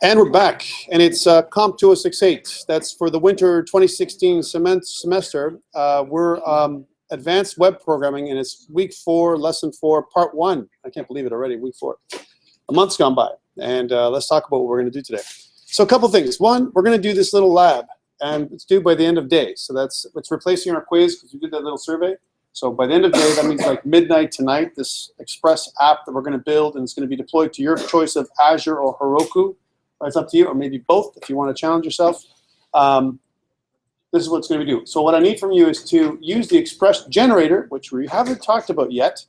And we're back, and it's COMP2068. That's for the winter 2016 semester. We're advanced web programming, and it's week 4, lesson 4, part 1. I can't believe it already, week 4. A month's gone by, and let's talk about what we're going to do today. So a couple things. One, we're going to do this little lab, and it's due by the end of day. So it's replacing our quiz because we did that little survey. So by the end of day, that means like midnight tonight, this Express app that we're going to build, and it's going to be deployed to your choice of Azure or Heroku. It's up to you, or maybe both if you want to challenge yourself. This is what it's going to do. So what I need from you is to use the Express generator, which we haven't talked about yet.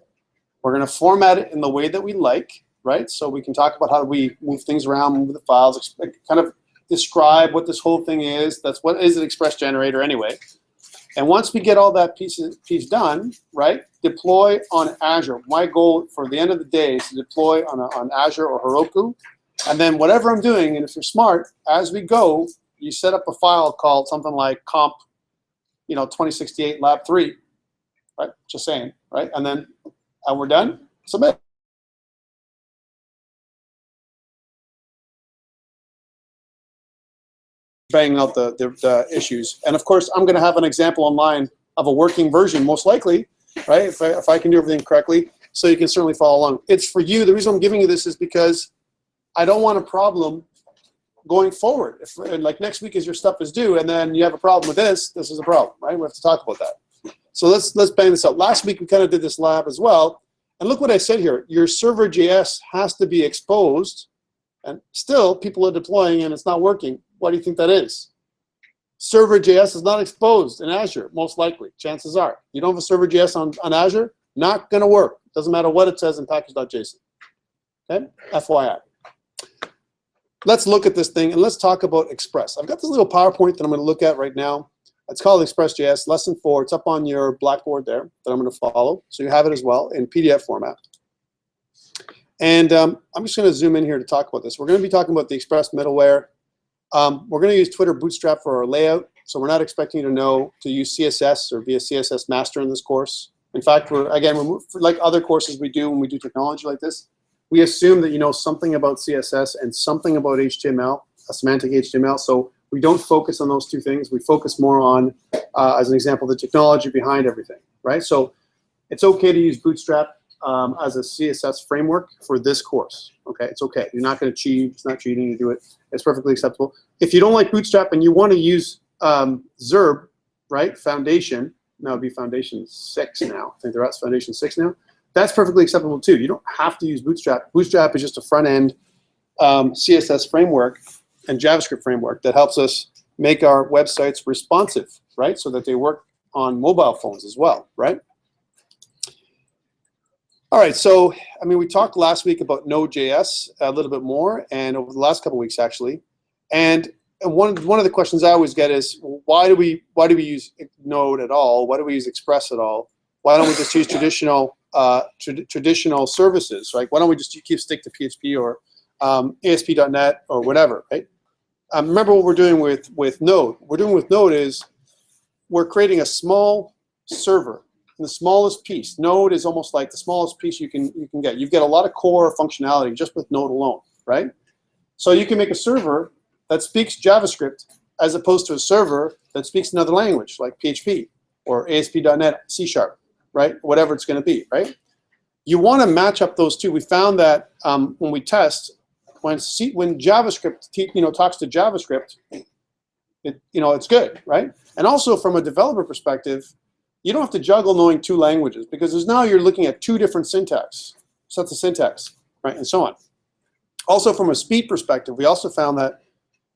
We're going to format it in the way that we like, right? So we can talk about how we move things around, move the files, kind of describe what this whole thing is. That's what is an Express generator anyway. And once we get all that piece done, right, deploy on Azure. My goal for the end of the day is to deploy on Azure or Heroku. And then whatever I'm doing, and if you're smart, as we go, you set up a file called something like COMP2068 lab 3, right? Just saying, right? And then we're done, submit. Banging out the issues. And of course, I'm going to have an example online of a working version, most likely, right? If I can do everything correctly, so you can certainly follow along. It's for you. The reason I'm giving you this is because I don't want a problem going forward. If like next week is your stuff is due, and then you have a problem with this is a problem, right? We have to talk about that. So let's bang this out. Last week we kind of did this lab as well, and look what I said here. Your server.js has to be exposed, and still people are deploying and it's not working. Why do you think that is? Server.js is not exposed in Azure, most likely. Chances are. You don't have a server.js on Azure, not going to work. Doesn't matter what it says in package.json. Okay? FYI. Let's look at this thing, and let's talk about Express. I've got this little PowerPoint that I'm going to look at right now. It's called Express.js, lesson 4. It's up on your Blackboard there that I'm going to follow. So you have it as well in PDF format. And I'm just going to zoom in here to talk about this. We're going to be talking about the Express middleware. We're going to use Twitter Bootstrap for our layout. So we're not expecting you to know to use CSS or be a CSS master in this course. In fact, like other courses we do when we do technology like this, we assume that you know something about CSS and something about HTML, a semantic HTML. So we don't focus on those two things. We focus more on, as an example, the technology behind everything, right? So it's okay to use Bootstrap as a CSS framework for this course. Okay, it's okay. You're not going to cheat. It's not cheating. You do it. It's perfectly acceptable. If you don't like Bootstrap and you want to use Zerb, right, Foundation, now it'd be Foundation 6 now. I think they're at Foundation 6 now. That's perfectly acceptable too. You don't have to use Bootstrap. Bootstrap is just a front-end CSS framework and JavaScript framework that helps us make our websites responsive, right? So that they work on mobile phones as well, right? All right, so I mean, we talked last week about Node.js a little bit more, and over the last couple of weeks actually. And one of the questions I always get is, why do we use Node at all? Why do we use Express at all? Why don't we just use traditional services, right? Why don't we just stick to PHP or ASP.NET or whatever, right? Remember what we're doing with Node. What we're doing with Node is we're creating a small server, the smallest piece. Node is almost like the smallest piece you can get. You've got a lot of core functionality just with Node alone, right? So you can make a server that speaks JavaScript as opposed to a server that speaks another language like PHP or ASP.NET, C#. Right? Whatever it's going to be, right? You want to match up those two. We found that when we test, when JavaScript talks to JavaScript, it's good, right? And also from a developer perspective, you don't have to juggle knowing two languages because now you're looking at two different syntax, sets of syntax, right, and so on. Also from a speed perspective, we also found that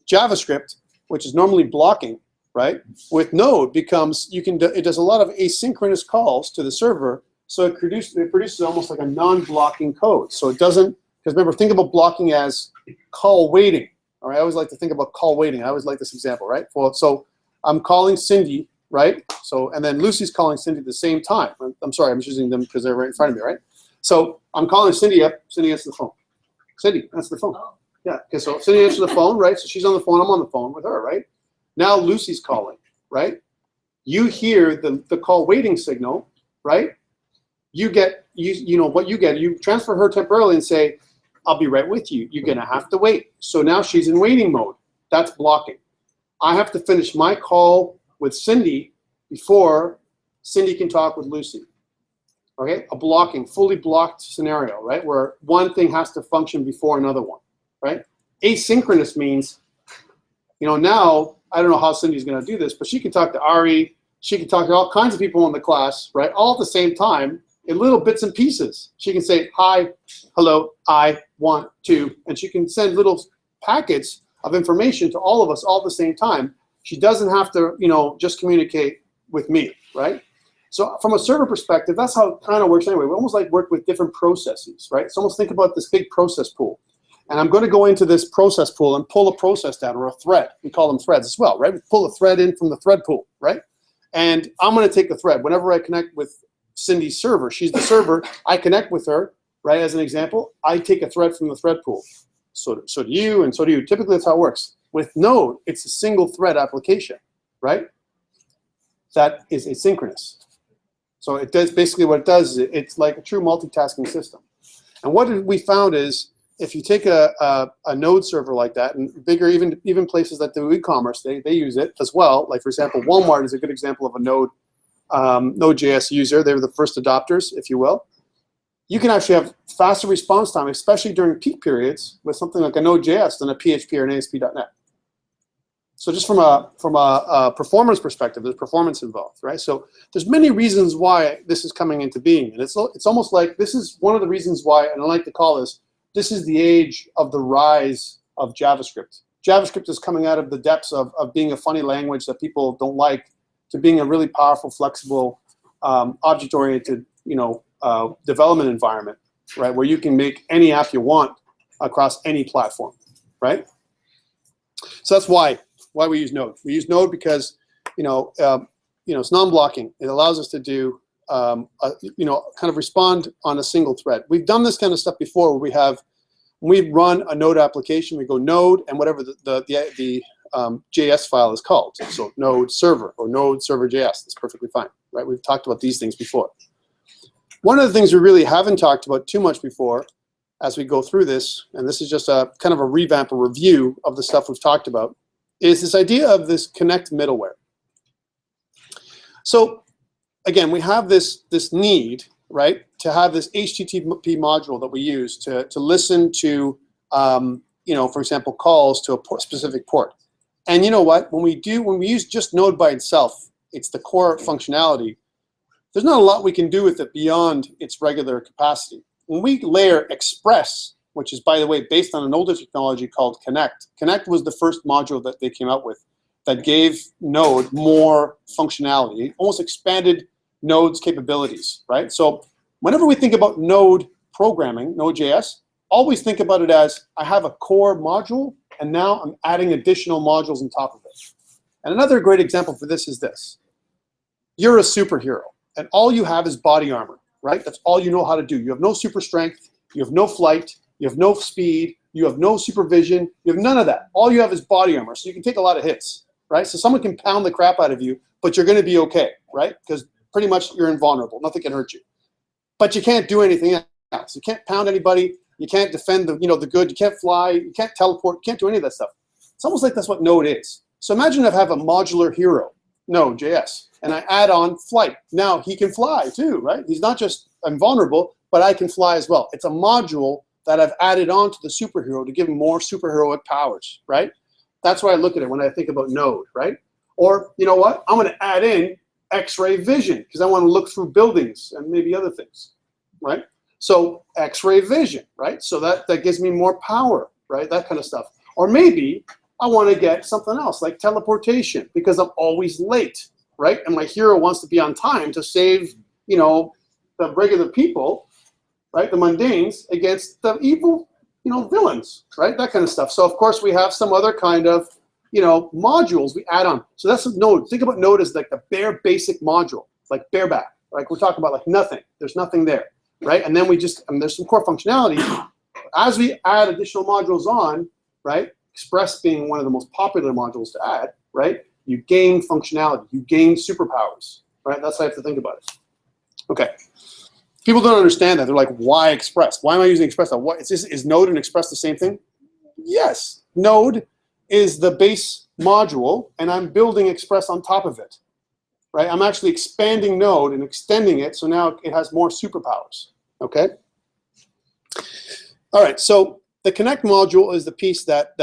JavaScript, which is normally blocking, right? With Node becomes it does a lot of asynchronous calls to the server, so it produces almost like a non-blocking code. So it doesn't, because remember, think about blocking as call waiting. All right, I always like to think about call waiting. I always like this example, right? Well, so I'm calling Cindy, right? So and then Lucy's calling Cindy at the same time. I'm sorry, I'm just using them because they're right in front of me, right? So I'm calling Cindy up. Cindy answers the phone. Cindy answers the phone. Yeah. Okay. So Cindy answers the phone, right? So she's on the phone. I'm on the phone with her, right? Now Lucy's calling, right? You hear the call waiting signal, right? You get what you get. You transfer her temporarily and say, I'll be right with you. You're going to have to wait. So now she's in waiting mode. That's blocking. I have to finish my call with Cindy before Cindy can talk with Lucy. Okay, a blocking, fully blocked scenario, right? Where one thing has to function before another one, right? Asynchronous means, you know, now, I don't know how Cindy's going to do this, but she can talk to Ari, she can talk to all kinds of people in the class, right? All at the same time in little bits and pieces. She can say, hi, hello, I want to, and she can send little packets of information to all of us all at the same time. She doesn't have to, you know, just communicate with me, right? So from a server perspective, that's how it kind of works anyway. We almost like work with different processes, right? So almost think about this big process pool. And I'm going to go into this process pool and pull a process down, or a thread. We call them threads as well, right? We pull a thread in from the thread pool, right? And I'm going to take the thread. Whenever I connect with Cindy's server, she's the server, I connect with her, right? As an example, I take a thread from the thread pool. So do you, and so do you. Typically, that's how it works. With Node, it's a single thread application, right? That is asynchronous. So it does basically what it does is it's like a true multitasking system. And what we found is if you take a Node server like that, and bigger, even places that do e-commerce, they use it as well. Like for example, Walmart is a good example of a Node.js user. They were the first adopters, if you will. You can actually have faster response time, especially during peak periods, with something like a Node.js than a PHP or an ASP.NET. So just from a performance perspective, there's performance involved, right? So there's many reasons why this is coming into being, and it's almost like this is one of the reasons why, and I like to call this is the age of the rise of JavaScript. JavaScript is coming out of the depths of being a funny language that people don't like to being a really powerful, flexible, object-oriented, you know, development environment, right? Where you can make any app you want across any platform, right? So that's why we use Node. We use Node because, it's non-blocking. It allows us to do, kind of respond on a single thread. We've done this kind of stuff before where we run a Node application, we go Node and whatever the JS file is called. So Node server or Node server JS, that's perfectly fine, right? We've talked about these things before. One of the things we really haven't talked about too much before as we go through this, and this is just a kind of a revamp, a review of the stuff we've talked about, is this idea of this connect middleware. So again, we have this need, right, to have this HTTP module that we use to listen to, for example, calls to a specific port. And you know what? When we use just Node by itself, it's the core functionality. There's not a lot we can do with it beyond its regular capacity. When we layer Express, which is, by the way, based on an older technology called Connect. Connect was the first module that they came out with that gave Node more functionality. It almost expanded Node's capabilities, right? So whenever we think about Node programming, Node.js, always think about it as I have a core module, and now I'm adding additional modules on top of it. And another great example for this is this. You're a superhero, and all you have is body armor, right? That's all you know how to do. You have no super strength, you have no flight, you have no speed, you have no supervision, you have none of that. All you have is body armor, so you can take a lot of hits, right? So someone can pound the crap out of you, but you're gonna be okay, right? Because pretty much you're invulnerable, nothing can hurt you. But you can't do anything else. You can't pound anybody, you can't defend the good, you can't fly, you can't teleport, you can't do any of that stuff. It's almost like that's what Node is. So imagine if I have a modular hero, Node.js, and I add on flight. Now he can fly too, right? He's not just invulnerable, but I can fly as well. It's a module that I've added on to the superhero to give him more superheroic powers, right? That's why I look at it when I think about Node, right? Or, you know what? I'm going to add in X-ray vision because I want to look through buildings and maybe other things, right? So X-ray vision, right? So that gives me more power, right? That kind of stuff. Or maybe I want to get something else like teleportation because I'm always late, right? And my hero wants to be on time to save, the regular people, right? The mundanes against the evil, villains, right? That kind of stuff. So of course we have some other kind of, modules we add on. So that's Node. Think about Node as like the bare basic module, like bareback. Like we're talking about like nothing. There's nothing there, right? And then there's some core functionality. As we add additional modules on, right? Express being one of the most popular modules to add, right? You gain functionality. You gain superpowers, right? That's how you have to think about it. Okay. People don't understand that. They're like, why Express? Why am I using Express? What is Node and Express the same thing? Yes, Node is the base module, and I'm building Express on top of it. Right? I'm actually expanding Node and extending it, so now it has more superpowers. Okay. All right. So the Connect module is the piece that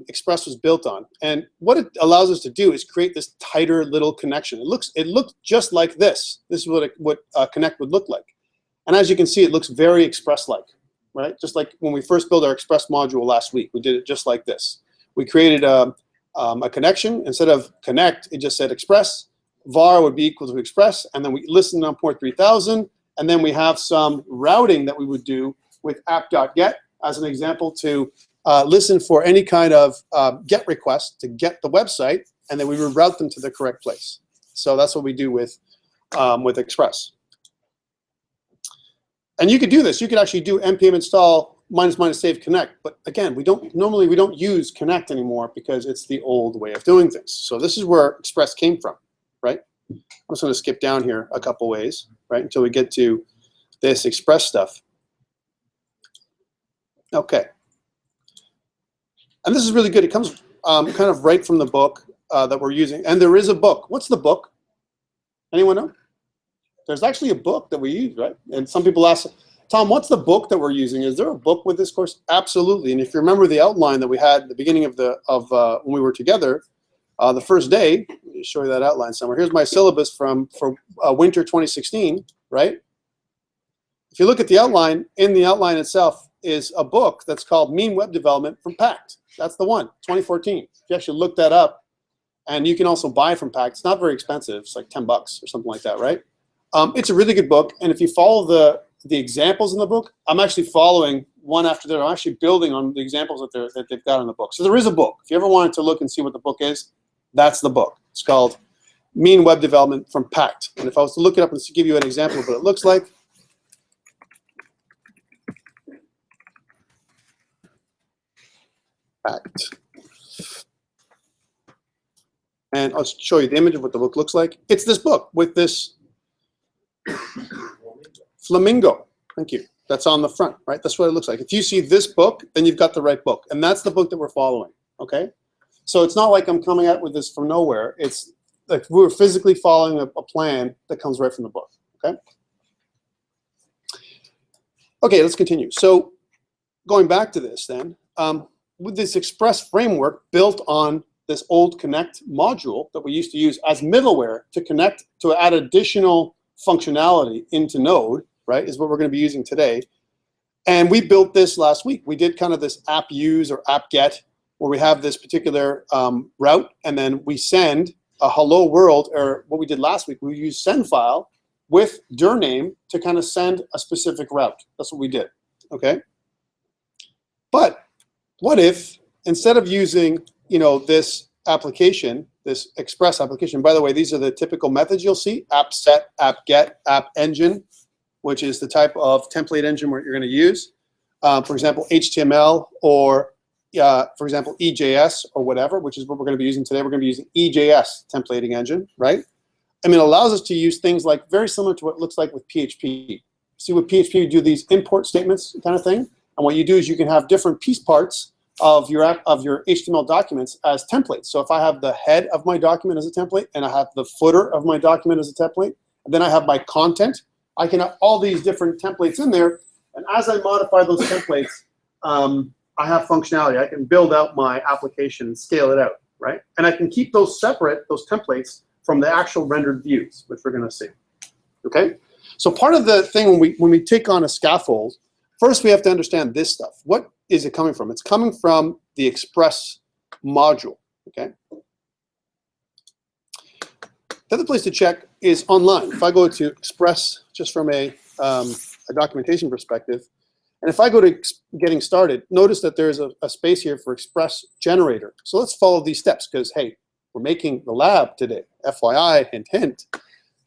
Express was built on, and what it allows us to do is create this tighter little connection. It looks just like this. This is what Connect would look like, and as you can see, it looks very Express-like, right? Just like when we first built our Express module last week, we did it just like this. We created a connection. Instead of Connect, it just said Express. var would be equal to Express, and then we listened on port 3000, and then we have some routing that we would do with app.get as an example to listen for any kind of GET request to get the website, and then we would route them to the correct place. So that's what we do with Express. And you could do this. You could actually do npm install -- save connect. But again, we don't use connect anymore because it's the old way of doing things. So this is where Express came from, right? I'm just going to skip down here a couple ways, right, until we get to this Express stuff. Okay. And this is really good. It comes kind of right from the book that we're using. And there is a book. What's the book? Anyone know? There's actually a book that we use, right? And some people ask, Tom, what's the book that we're using? Is there a book with this course? Absolutely. And if you remember the outline that we had at the beginning of when we were together, the first day, let me show you that outline somewhere. Here's my syllabus for winter 2016, right? If you look at the outline, in the outline itself is a book that's called Mean Web Development from Pact. That's the one, 2014. If you actually look that up, and you can also buy from Pact. It's not very expensive. It's like $10 or something like that, right? It's a really good book, and if you follow the examples in the book, I'm actually following one after the other. I'm actually building on the examples that they've got in the book. So there is a book. If you ever wanted to look and see what the book is, that's the book. It's called Mean Web Development from Pact. And if I was to look it up and give you an example of what it looks like, Pact. And I'll show you the image of what the book looks like. It's this book with this flamingo. Thank you. That's on the front, right? That's what it looks like. If you see this book, then you've got the right book. And that's the book that we're following, okay? So it's not like I'm coming out with this from nowhere. It's like we're physically following a plan that comes right from the book, okay? Okay, let's continue. So going back to this then, with this Express framework built on this old Connect module that we used to use as middleware to connect, to add additional functionality into Node, right, is what we're going to be using today. And we built this last week. We did kind of this app use or app get, where we have this particular route, and then we send a hello world, or what we did last week, we used send file with dir name to kind of send a specific route. That's what we did, okay? But what if, instead of using, this application, this Express application, by the way, these are the typical methods you'll see: app set, app get, app engine, which is the type of template engine where you're going to use. For example, HTML, or for example, EJS or whatever, which is what we're going to be using today. We're going to be using EJS templating engine, right? I mean, it allows us to use things like very similar to what it looks like with PHP. See, with PHP, you do these import statements kind of thing. And what you do is you can have different piece parts of your HTML documents as templates. So if I have the head of my document as a template, and I have the footer of my document as a template, and then I have my content, I can have all these different templates in there. And as I modify those templates, I have functionality. I can build out my application and scale it out, right? And I can keep those separate, those templates, from the actual rendered views, which we're going to see. Okay? So part of the thing when we take on a scaffold, first we have to understand this stuff. What is it coming from? It's coming from the Express module. Okay? The other place to check is online. If I go to Express, just from a documentation perspective, and if I go to getting started, notice that there's a space here for Express generator. So let's follow these steps, because hey, we're making the lab today. FYI, hint, hint.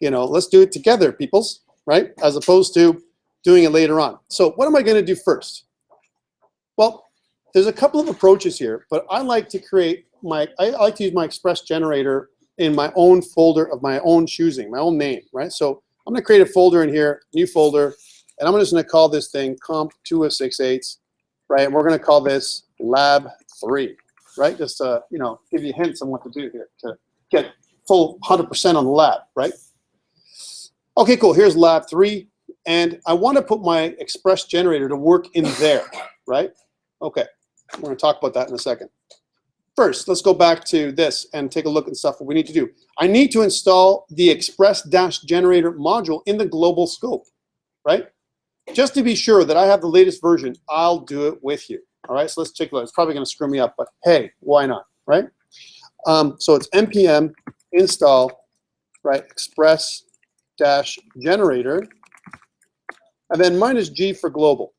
Let's do it together, peoples, right? As opposed to doing it later on. So what am I going to do first? Well, there's a couple of approaches here, but I like to use my Express generator in my own folder of my own choosing, my own name, right? So I'm going to create a folder in here, new folder, and I'm just going to call this thing COMP2068, right? And we're going to call this Lab 3, right? Just to, you know, give you hints on what to do here to get full 100% on the lab, right? Okay, cool. Here's Lab 3, and I want to put my express generator to work in there, right? Okay, we're going to talk about that in a second. First, let's go back to this and take a look at stuff what we need to do. I need to install the express-generator module in the global scope, right? Just to be sure that I have the latest version, I'll do it with you. All right, so let's take a look. It's probably going to screw me up, but hey, why not, right? So it's npm install, right, express-generator, and then -G for global.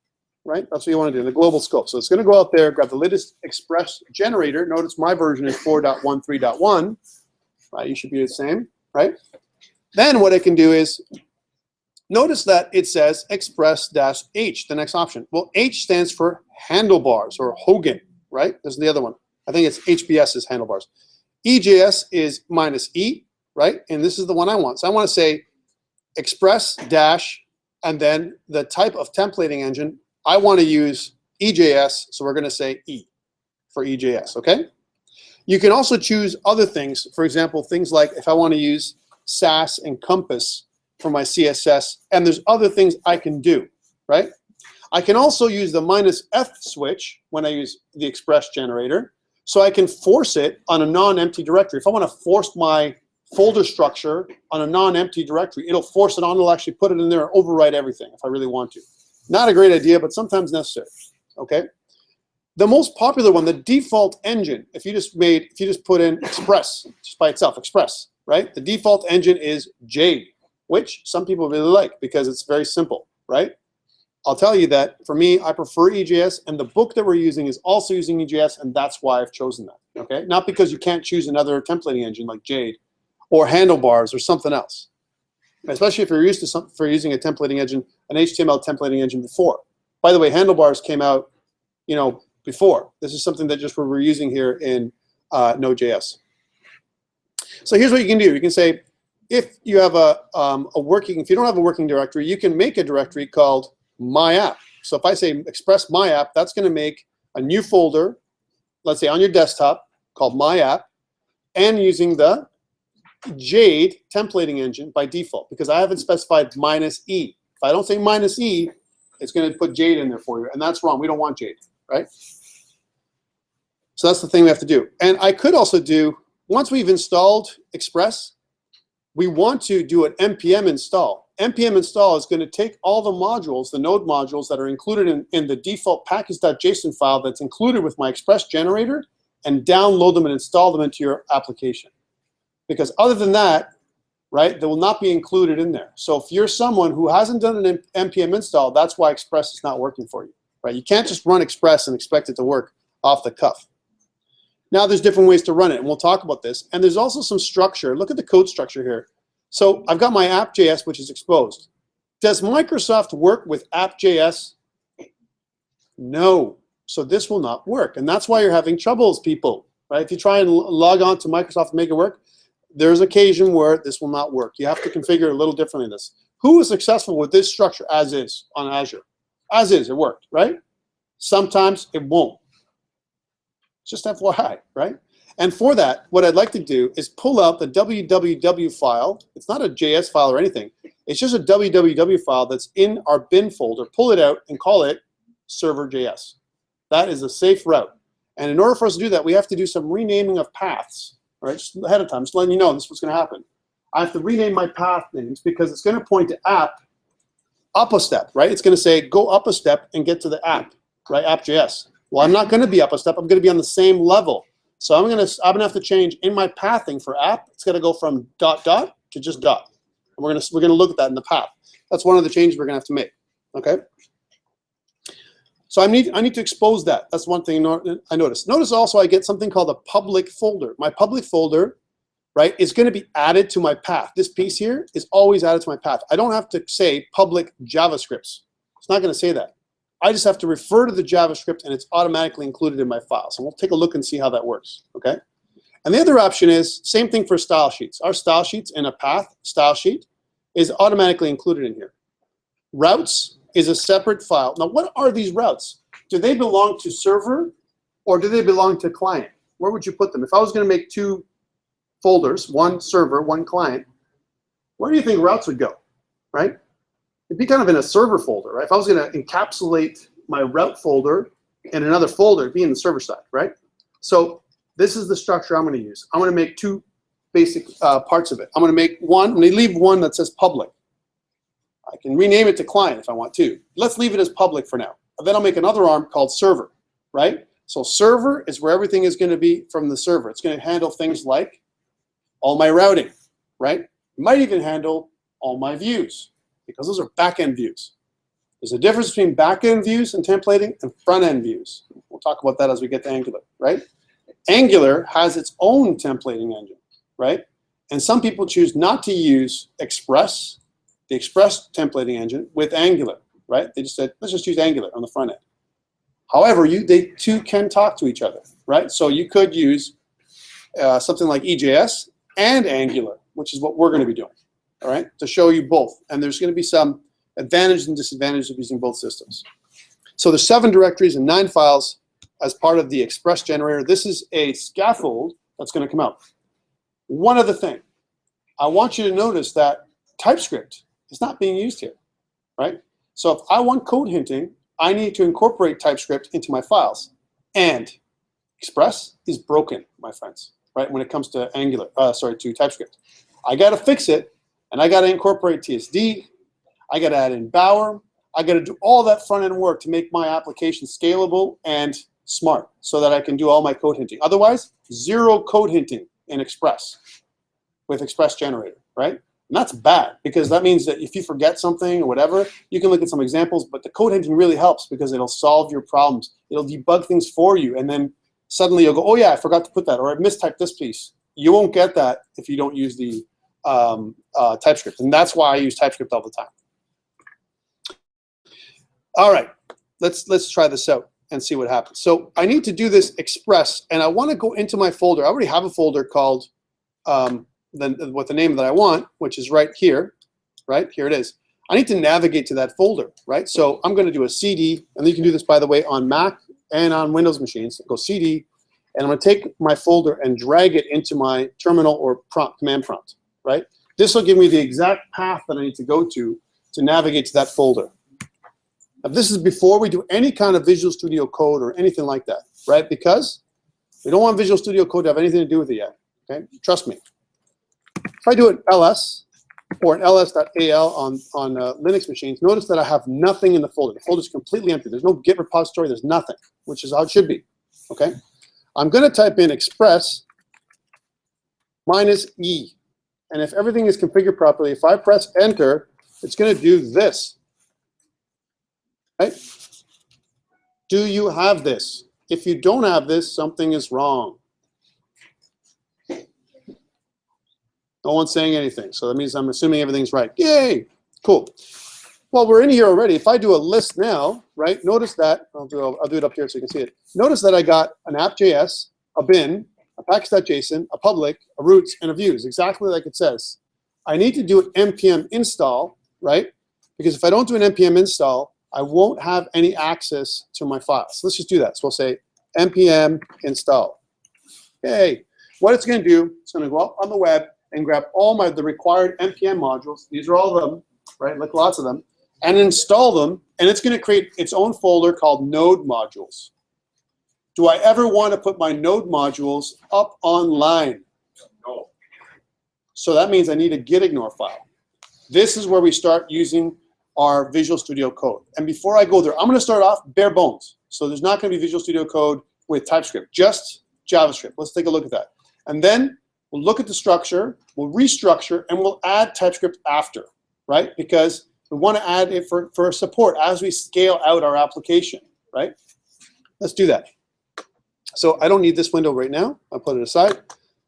Right? That's what you want to do in the global scope. So it's going to go out there, grab the latest Express generator. Notice my version is 4.13.1. Right? You should be the same, right? Then what I can do is, notice that it says Express-H, the next option. Well, H stands for handlebars or Hogan, right? This is the other one. I think it's HBS is handlebars. EJS is -E, right? And this is the one I want. So I want to say Express- and then the type of templating engine. I want to use EJS, so we're going to say E for EJS, okay? You can also choose other things. For example, things like if I want to use SAS and Compass for my CSS, and there's other things I can do, right? I can also use the -F switch when I use the Express generator, so I can force it on a non-empty directory. If I want to force my folder structure on a non-empty directory, it'll force it on, it'll actually put it in there and overwrite everything if I really want to. Not a great idea, but sometimes necessary, okay? The most popular one, the default engine, if you just put in Express, just by itself, Express, right? The default engine is Jade, which some people really like because it's very simple, right? I'll tell you that for me, I prefer EJS, and the book that we're using is also using EJS, and that's why I've chosen that, okay? Not because you can't choose another templating engine like Jade or Handlebars or something else. Especially if you're used to using a templating engine, an HTML templating engine before. By the way, Handlebars came out, you know, before. This is something that just we're using here in Node.js. So here's what you can do. You can say, if you have if you don't have a working directory, you can make a directory called My App. So if I say express My App, that's going to make a new folder, let's say on your desktop, called My App, and using the Jade templating engine by default, because I haven't specified -E. If I don't say -E, it's going to put Jade in there for you, and that's wrong. We don't want Jade, right? So that's the thing we have to do. And I could also do, once we've installed Express, we want to do an npm install. npm install is going to take all the modules, the node modules that are included in the default package.json file that's included with my Express generator, and download them and install them into your application. Because other than that, right, they will not be included in there. So if you're someone who hasn't done an npm install, that's why Express is not working for you, right? You can't just run Express and expect it to work off the cuff. Now there's different ways to run it, and we'll talk about this. And there's also some structure. Look at the code structure here. So I've got my app.js, which is exposed. Does Microsoft work with app.js? No. So this will not work. And that's why you're having troubles, people, right? If you try and log on to Microsoft and make it work, there's occasion where this will not work. You have to configure it a little differently than this. Who was successful with this structure as is on Azure? As is, it worked, right? Sometimes it won't. Just FYI, right? And for that, what I'd like to do is pull out the www file. It's not a JS file or anything. It's just a www file that's in our bin folder. Pull it out and call it server.js. That is a safe route. And in order for us to do that, we have to do some renaming of paths. All right, just ahead of time, just letting you know this is what's going to happen. I have to rename my path names because it's going to point to app up a step, right? It's going to say go up a step and get to the app, right? App.js. Well, I'm not going to be up a step. I'm going to be on the same level. So I'm going to have to change in my pathing for app. It's going to go from ... to just . And we're going to look at that in the path. That's one of the changes we're going to have to make. Okay. So I need to expose that. That's one thing I noticed. Notice also I get something called a public folder. My public folder, right, is going to be added to my path. This piece here is always added to my path. I don't have to say public JavaScripts. It's not going to say that. I just have to refer to the JavaScript, and it's automatically included in my file. So we'll take a look and see how that works. Okay. And the other option is same thing for style sheets. Our style sheets in a path style sheet, is automatically included in here. Routes is a separate file. Now, what are these routes? Do they belong to server or do they belong to client? Where would you put them? If I was going to make two folders, one server, one client, where do you think routes would go, right? It'd be kind of in a server folder, right? If I was going to encapsulate my route folder in another folder, it'd be in the server side, right? So this is the structure I'm going to use. I'm going to make two basic parts of it. I'm going to make one, I'm going to leave one that says public. I can rename it to client if I want to. Let's leave it as public for now. And then I'll make another arm called server, right? So server is where everything is going to be from the server. It's going to handle things like all my routing, right? It might even handle all my views because those are back-end views. There's a difference between back-end views and templating and front-end views. We'll talk about that as we get to Angular, right? Angular has its own templating engine, right? And some people choose not to use Express, the Express templating engine, with Angular, right? They just said, let's just use Angular on the front end. However, they two can talk to each other, right? So you could use something like EJS and Angular, which is what we're going to be doing, all right, to show you both. And there's going to be some advantages and disadvantages of using both systems. So there's 7 directories and 9 files as part of the Express generator. This is a scaffold that's going to come out. One other thing, I want you to notice that TypeScript is not being used here, right? So if I want code hinting, I need to incorporate TypeScript into my files. And Express is broken, my friends, right? When it comes to to TypeScript. I got to fix it, and I got to incorporate TSD. I got to add in Bower. I got to do all that front-end work to make my application scalable and smart so that I can do all my code hinting. Otherwise, 0 code hinting in Express with Express Generator, right? And that's bad because that means that if you forget something or whatever, you can look at some examples, but the code hinting really helps because it'll solve your problems. It'll debug things for you, and then suddenly you'll go, oh yeah, I forgot to put that, or I mistyped this piece. You won't get that if you don't use the TypeScript, and that's why I use TypeScript all the time. All right, let's try this out and see what happens. So I need to do this Express, and I want to go into my folder. I already have a folder called with the name that I want, which is right here, right? Here it is. I need to navigate to that folder, right? So I'm going to do a CD, and you can do this, by the way, on Mac and on Windows machines. Go CD, and I'm going to take my folder and drag it into my terminal or command prompt, right? This will give me the exact path that I need to go to navigate to that folder. Now, this is before we do any kind of Visual Studio Code or anything like that, right? Because we don't want Visual Studio Code to have anything to do with it yet, okay? Trust me. If I do an ls or an ls.al on Linux machines, notice that I have nothing in the folder. The folder is completely empty. There's no Git repository. There's nothing, which is how it should be, okay? I'm going to type in Express -E. And if everything is configured properly, if I press Enter, it's going to do this. Right? Do you have this? If you don't have this, something is wrong. No one's saying anything, so that means I'm assuming everything's right. Yay! Cool. Well, we're in here already. If I do a list now, right? Notice that I'll do it up here so you can see it. Notice that I got an app.js, a bin, a package.json, a public, a roots, and a views, exactly like it says. I need to do an npm install, right? Because if I don't do an npm install, I won't have any access to my files. So let's just do that. So we'll say npm install. Okay. What it's going to do, it's going to go up on the web and grab all the required npm modules. These are all of them, right? Like lots of them, and install them. And it's going to create its own folder called node modules. Do I ever want to put my node modules up online? No. So that means I need a gitignore file. This is where we start using our Visual Studio Code. And before I go there, I'm going to start off bare bones. So there's not going to be Visual Studio Code with TypeScript, just JavaScript. Let's take a look at that. And then we'll look at the structure, we'll restructure, and we'll add TypeScript after, right? Because we want to add it for support as we scale out our application, right? Let's do that. So I don't need this window right now. I'll put it aside.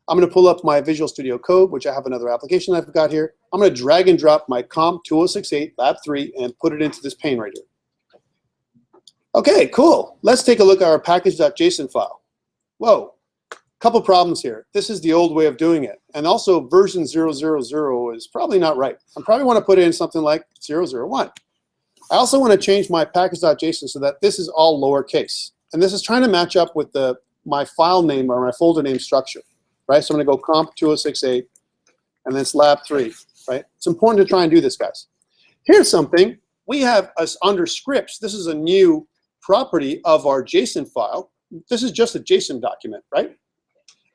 I'm going to pull up my Visual Studio Code, which I have another application I've got here. I'm going to drag and drop my COMP2068 Lab 3 and put it into this pane right here. Okay, cool. Let's take a look at our package.json file. Whoa. Couple problems here. This is the old way of doing it. And also version 000 is probably not right. I probably want to put in something like 001. I also want to change my package.json so that this is all lowercase. And this is trying to match up with my file name or my folder name structure, right? So I'm going to go COMP2068, and then it's lab3, right? It's important to try and do this, guys. Here's something. We have us under scripts. This is a new property of our JSON file. This is just a JSON document, right?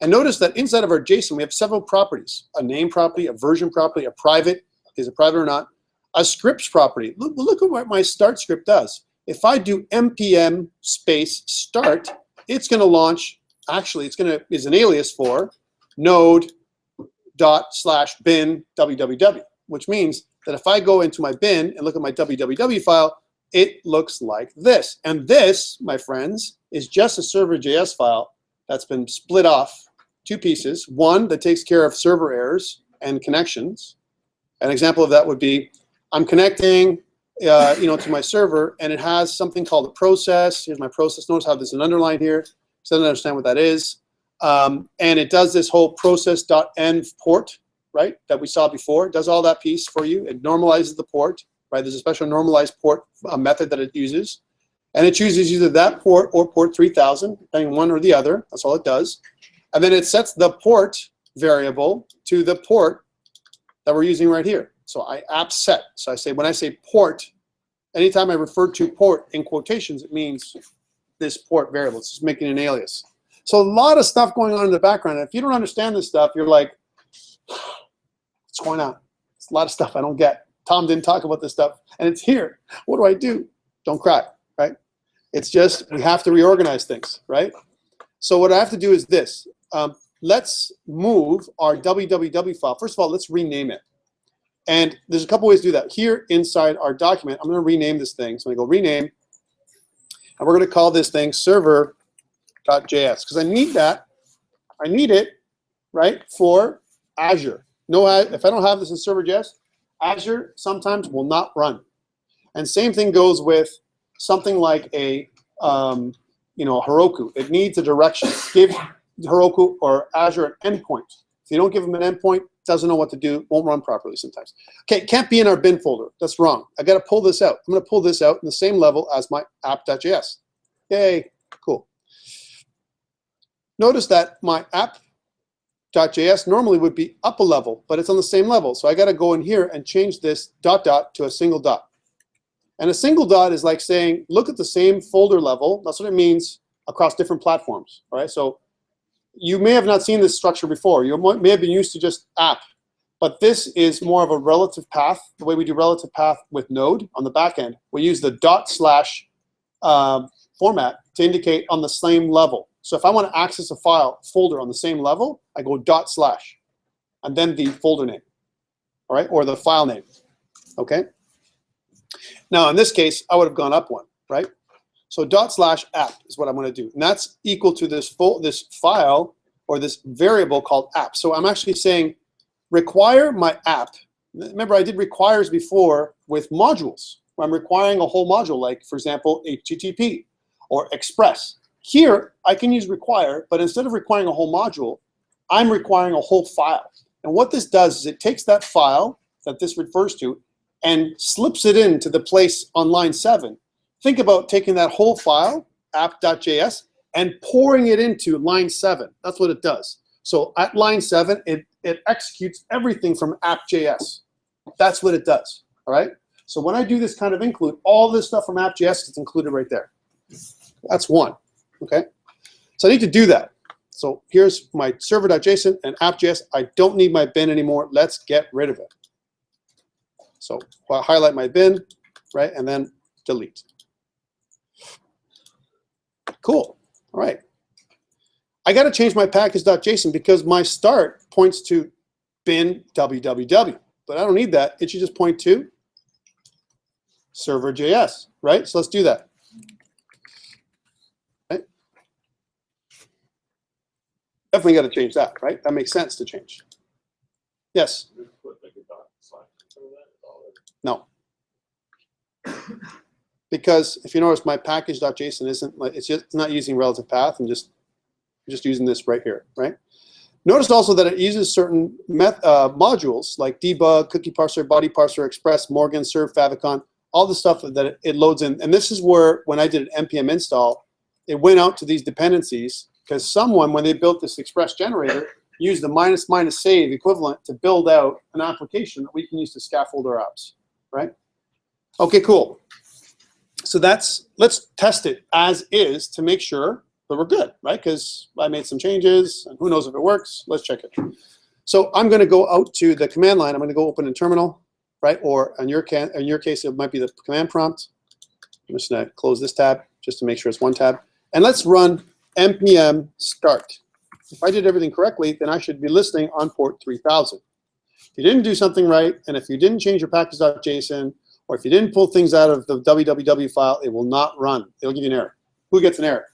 And notice that inside of our JSON, we have several properties: a name property, a version property, a private, is it private or not? A scripts property. Look at what my start script does. If I do npm space start, it's going to launch. Actually, is an alias for node./bin www, which means that if I go into my bin and look at my www file, it looks like this. And this, my friends, is just a server.js file that's been split off two pieces. One that takes care of server errors and connections. An example of that would be I'm connecting to my server, and it has something called a process. Here's my process. Notice how there's an underline here. So I don't understand what that is. And it does this whole process.env port, right, that we saw before. It does all that piece for you. It normalizes the port, right? There's a special normalized port method that it uses. And it chooses either that port or port 3000, depending on one or the other. That's all it does. And then it sets the port variable to the port that we're using right here. So I app set. So I say, when I say port, anytime I refer to port in quotations, it means this port variable. It's just making an alias. So a lot of stuff going on in the background. And if you don't understand this stuff, you're like, what's going on? It's a lot of stuff I don't get. Tom didn't talk about this stuff, and it's here. What do I do? Don't cry, right? It's just we have to reorganize things, right? So what I have to do is this. Let's move our www file. First of all, let's rename it. And there's a couple ways to do that. Here inside our document, I'm going to rename this thing. So I'm going to go rename, and we're going to call this thing server.js because I need that. I need it, right, for Azure. No, if I don't have this in server.js, Azure sometimes will not run. And same thing goes with something like a Heroku. It needs a direction. Give Heroku or Azure an endpoint. If you don't give them an endpoint, it doesn't know what to do, won't run properly sometimes. Okay, it can't be in our bin folder. That's wrong. I got to pull this out. I'm going to pull this out in the same level as my app.js. Yay, cool. Notice that my app.js normally would be up a level, but it's on the same level. So I got to go in here and change this ... to a single dot. And a single dot is like saying, look at the same folder level. That's what it means across different platforms. All right. So you may have not seen this structure before. You may have been used to just app, but this is more of a relative path. The way we do relative path with Node on the back end, we use the / format to indicate on the same level. So if I want to access a folder on the same level, I go / and then the folder name, all right, or the file name, okay? Now in this case, I would have gone up one, right? So / app is what I'm going to do, and that's equal to this file or this variable called app. So I'm actually saying require my app. Remember, I did requires before with modules, where I'm requiring a whole module, like for example, HTTP or Express. Here, I can use require, but instead of requiring a whole module, I'm requiring a whole file. And what this does is it takes that file that this refers to and slips it into the place on line 7. Think about taking that whole file, app.js, and pouring it into line 7. That's what it does. So at line 7, it executes everything from app.js. That's what it does, all right? So when I do this kind of include, all this stuff from app.js is included right there. That's one, okay? So I need to do that. So here's my server.json and app.js. I don't need my bin anymore. Let's get rid of it. So I'll highlight my bin, right, and then delete. Cool. All right. I got to change my package.json because my start points to bin www, but I don't need that. It should just point to server.js, right? So let's do that. Right? Definitely got to change that, right? That makes sense to change. Yes. No. Because if you notice, my package.json isn't, it's not using relative path. And just, just using this right here, right? Notice also that it uses certain modules like debug, cookie parser, body parser, express, Morgan, serve, favicon, all the stuff that it loads in. And this is where, when I did an npm install, it went out to these dependencies because someone, when they built this express generator, used the -- save equivalent to build out an application that we can use to scaffold our apps, right? Okay, cool. So let's test it as is to make sure that we're good, right? Because I made some changes, and who knows if it works. Let's check it. So I'm going to go out to the command line. I'm going to go open in terminal, right? Or in your case, it might be the command prompt. I'm just going to close this tab just to make sure it's one tab. And let's run npm start. If I did everything correctly, then I should be listening on port 3000. If you didn't do something right, and if you didn't change your package.json, or if you didn't pull things out of the www file, it will not run. It'll give you an error. Who gets an error?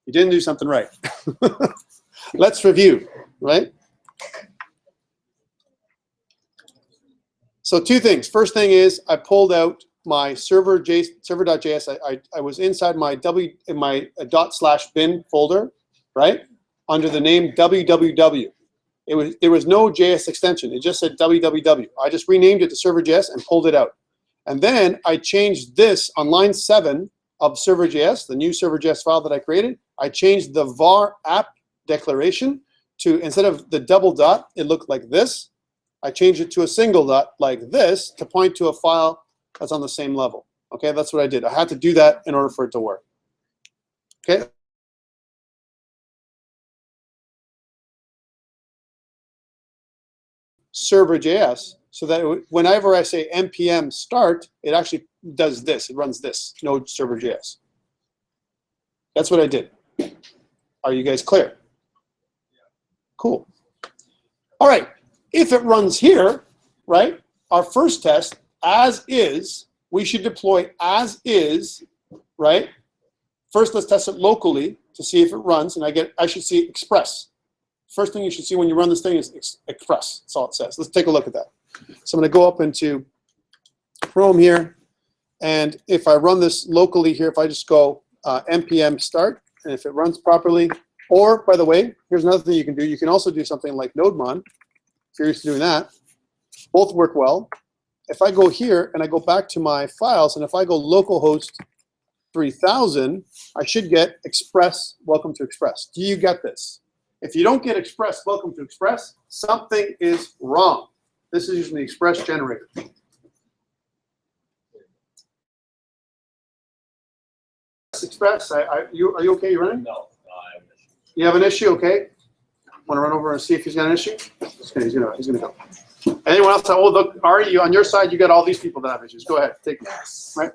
You didn't do something right. Let's review, right? So two things. First thing is I pulled out my server.js. I was inside my ./bin folder, right? Under the name www. There was no JS extension. It just said www. I just renamed it to server.js and pulled it out. And then I changed this on line 7 of server.js, the new server.js file that I created. I changed the var app declaration to, instead of the double dot, it looked like this. I changed it to a single dot like this to point to a file that's on the same level. Okay, that's what I did. I had to do that in order for it to work. Okay. Server.js, so that whenever I say npm start, it actually does this. It runs this, Node server.js. That's what I did. Are you guys clear? Cool. All right. If it runs here, right, our first test, as is, we should deploy as is, right? First, let's test it locally to see if it runs, and I should see express. First thing you should see when you run this thing is express. That's all it says. Let's take a look at that. So I'm going to go up into Chrome here, and if I run this locally here, if I just go npm start, and if it runs properly, or by the way, here's another thing you can do. You can also do something like nodemon. If you're used to doing that, both work well. If I go here and I go back to my files, and if I go localhost 3000, I should get express, welcome to express. Do you get this? If you don't get express, welcome to express, something is wrong. This is using the express generator. Express, are you okay? You running? No, I have an issue. You have an issue, okay? Want to run over and see if he's got an issue? He's gonna go. Anyone else? Oh, look, Ari, you on your side, you got all these people that have issues. Go ahead, take it. Right?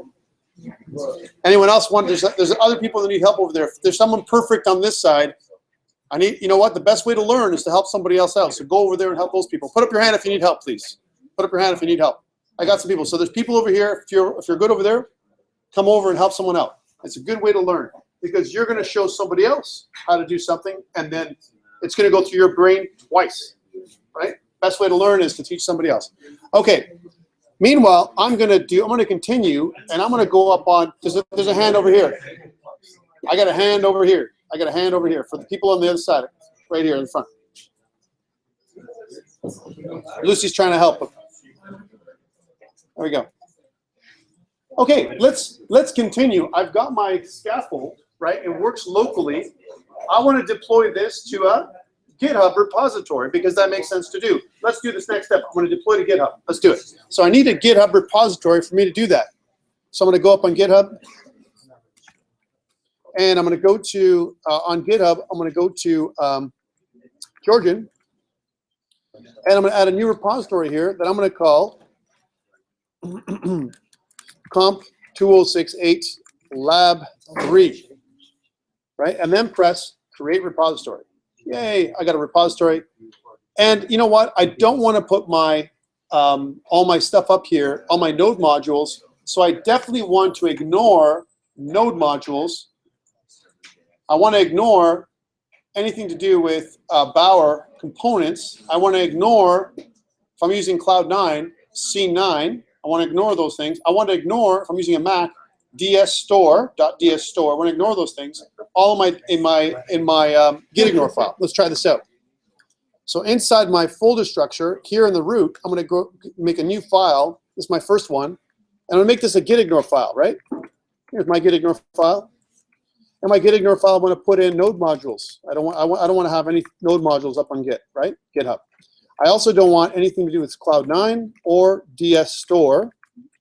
Anyone else want? There's other people that need help over there. If there's someone perfect on this side, you know what? The best way to learn is to help somebody else out. So go over there and help those people. Put up your hand if you need help, please. Put up your hand if you need help. I got some people. So there's people over here. If you're good over there, come over and help someone out. It's a good way to learn because you're going to show somebody else how to do something, and then it's going to go through your brain twice, right? Best way to learn is to teach somebody else. Okay. Meanwhile, I'm going to continue, and I'm going to go up on. There's a hand over here. I got a hand over here. I got a hand over here for the people on the other side, right here in front. Lucy's trying to help. There we go. Okay, let's continue. I've got my scaffold, right? It works locally. I want to deploy this to a GitHub repository because that makes sense to do. Let's do this next step. I'm going to deploy to GitHub. Let's do it. So I need a GitHub repository for me to do that. So I'm going to go up on GitHub. And I'm going to go to, on GitHub, I'm going to go to Georgian. And I'm going to add a new repository here that I'm going to call COMP2068 Lab 3. Right? And then press Create Repository. Yay, I got a repository. And you know what? I don't want to put my all my stuff up here, all my node modules. So I definitely want to ignore node modules. I want to ignore anything to do with Bower components. I want to ignore, if I'm using Cloud9, C9, I want to ignore those things. I want to ignore, if I'm using a Mac, dsstore. We're going to ignore those things. All in my gitignore file. Let's try this out. So inside my folder structure, here in the root, I'm going to go make a new file. This is my first one. And I'm going to make this a gitignore file, right? Here's my gitignore file. And my gitignore file, I'm going to put in node modules. I don't want to have any node modules up on Git, right? GitHub. I also don't want anything to do with Cloud9 or dsstore.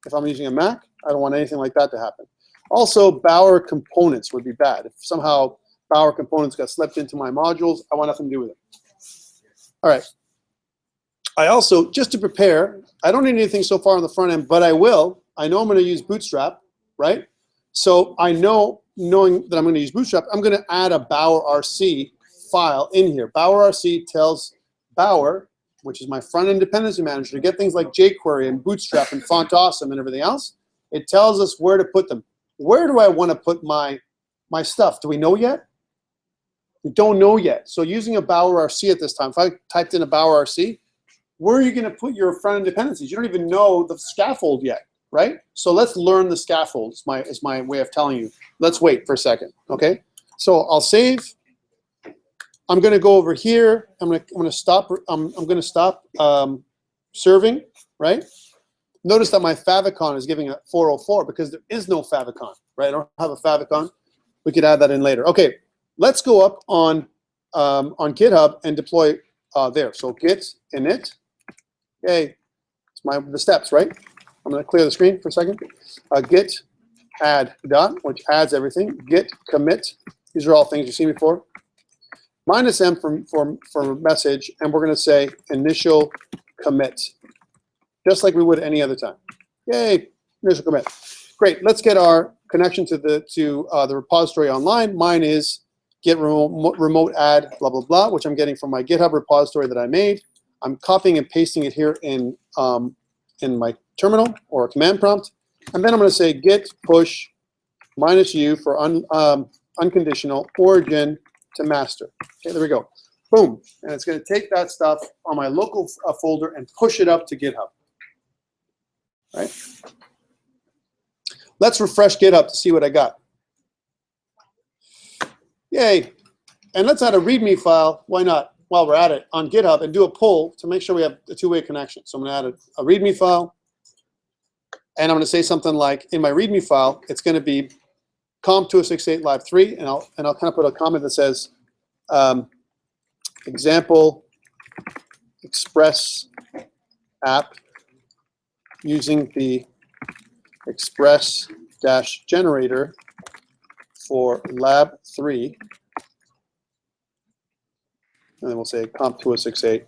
If I'm using a Mac, I don't want anything like that to happen. Also, Bower components would be bad. If somehow Bower components got slipped into my modules, I want nothing to do with it. All right. I also, just to prepare, I don't need anything so far on the front end, but I will. I know I'm going to use Bootstrap, right? So I know, knowing that I'm going to use Bootstrap, I'm going to add a Bower RC file in here. Bower RC tells Bower, which is my front-end dependency manager, to get things like jQuery and Bootstrap and Font Awesome and everything else. It tells us where to put them. Where do I want to put my stuff? Do we know yet? We don't know yet. So using a Bower RC at this time, if I typed in a Bower RC, where are you going to put your front-end dependencies? You don't even know the scaffold yet, right? So let's learn the scaffold. Is my way of telling you. Let's wait for a second, okay? So I'll save. I'm going to go over here. I'm going to stop. I'm going to stop serving, right? Notice that my favicon is giving a 404 because there is no favicon, right? I don't have a favicon. We could add that in later. Okay, let's go up on GitHub and deploy there. So git init. Okay, it's the steps, right? I'm going to clear the screen for a second. Git add dot, which adds everything. Git commit. These are all things you've seen before. -m for message, and we're going to say initial commit, just like we would any other time. Yay, initial commit. Great. Let's get our connection to the repository online. Mine is git remote add blah blah blah, which I'm getting from my GitHub repository that I made. I'm copying and pasting it here in my terminal or a command prompt, and then I'm going to say git push -u for unconditional origin to master. Okay, there we go. Boom. And it's going to take that stuff on my local folder and push it up to GitHub. Right? Let's refresh GitHub to see what I got. Yay. And let's add a README file. Why not? While we're at it, on GitHub, and do a pull to make sure we have a two-way connection. So I'm going to add a README file. And I'm going to say something like, in my README file, it's going to be COMP2068 Lab 3, and I'll kind of put a comment that says example express app using the express-generator for Lab 3, and then we'll say COMP2068.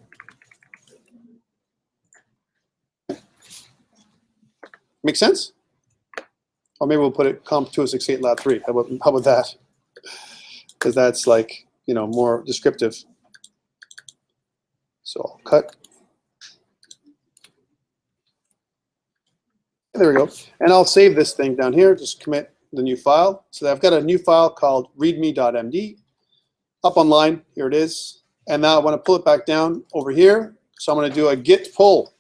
Make sense? Or maybe we'll put it COMP2068 Lab 3. How about that? Because that's like, more descriptive. So I'll cut. There we go. And I'll save this thing down here. Just commit the new file. So I've got a new file called readme.md up online. Here it is. And now I want to pull it back down over here. So I'm going to do a git pull.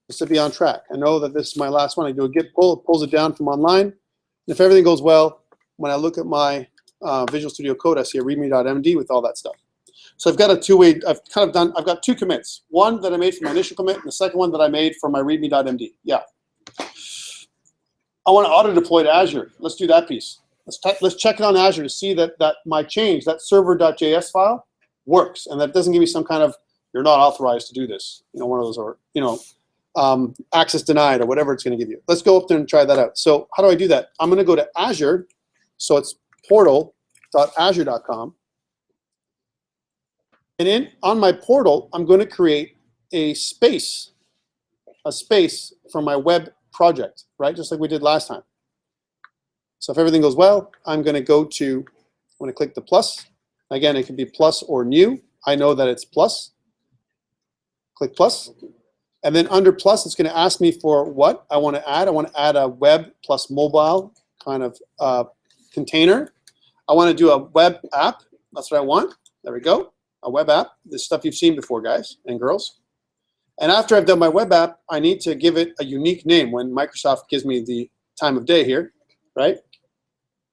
Just to be on track. I know that this is my last one. I do a git pull, it pulls it down from online. And if everything goes well, when I look at my Visual Studio Code, I see a readme.md with all that stuff. So I've got a two-way, I've got two commits. One that I made for my initial commit, and the second one that I made for my readme.md. Yeah. I want to auto-deploy to Azure. Let's do that piece. Let's check it on Azure to see that my change, that server.js file, works, and that doesn't give me some kind of, you're not authorized to do this. One of those, or, access denied or whatever it's going to give you. Let's go up there and try that out. So how do I do that? I'm going to go to Azure. So it's portal.azure.com. And on my portal, I'm going to create a space for my web project, right? Just like we did last time. So if everything goes well, I'm going to click the plus. Again, it can be plus or new. I know that it's plus. Click plus. And then under plus, it's going to ask me for what I want to add. I want to add a web plus mobile kind of container. I want to do a web app. That's what I want. There we go. A web app. This stuff you've seen before, guys and girls. And after I've done my web app, I need to give it a unique name when Microsoft gives me the time of day here, right?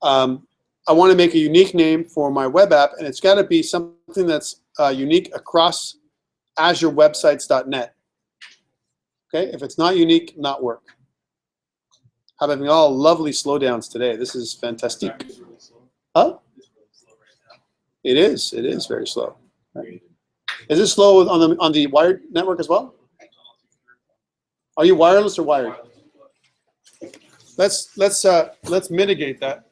I want to make a unique name for my web app, and it's got to be something that's unique across azurewebsites.net. Okay, if it's not unique, not work. Having all lovely slowdowns today. This is fantastic. Huh? It is very slow. Right. Is it slow on the wired network as well? Are you wireless or wired? Let's mitigate that.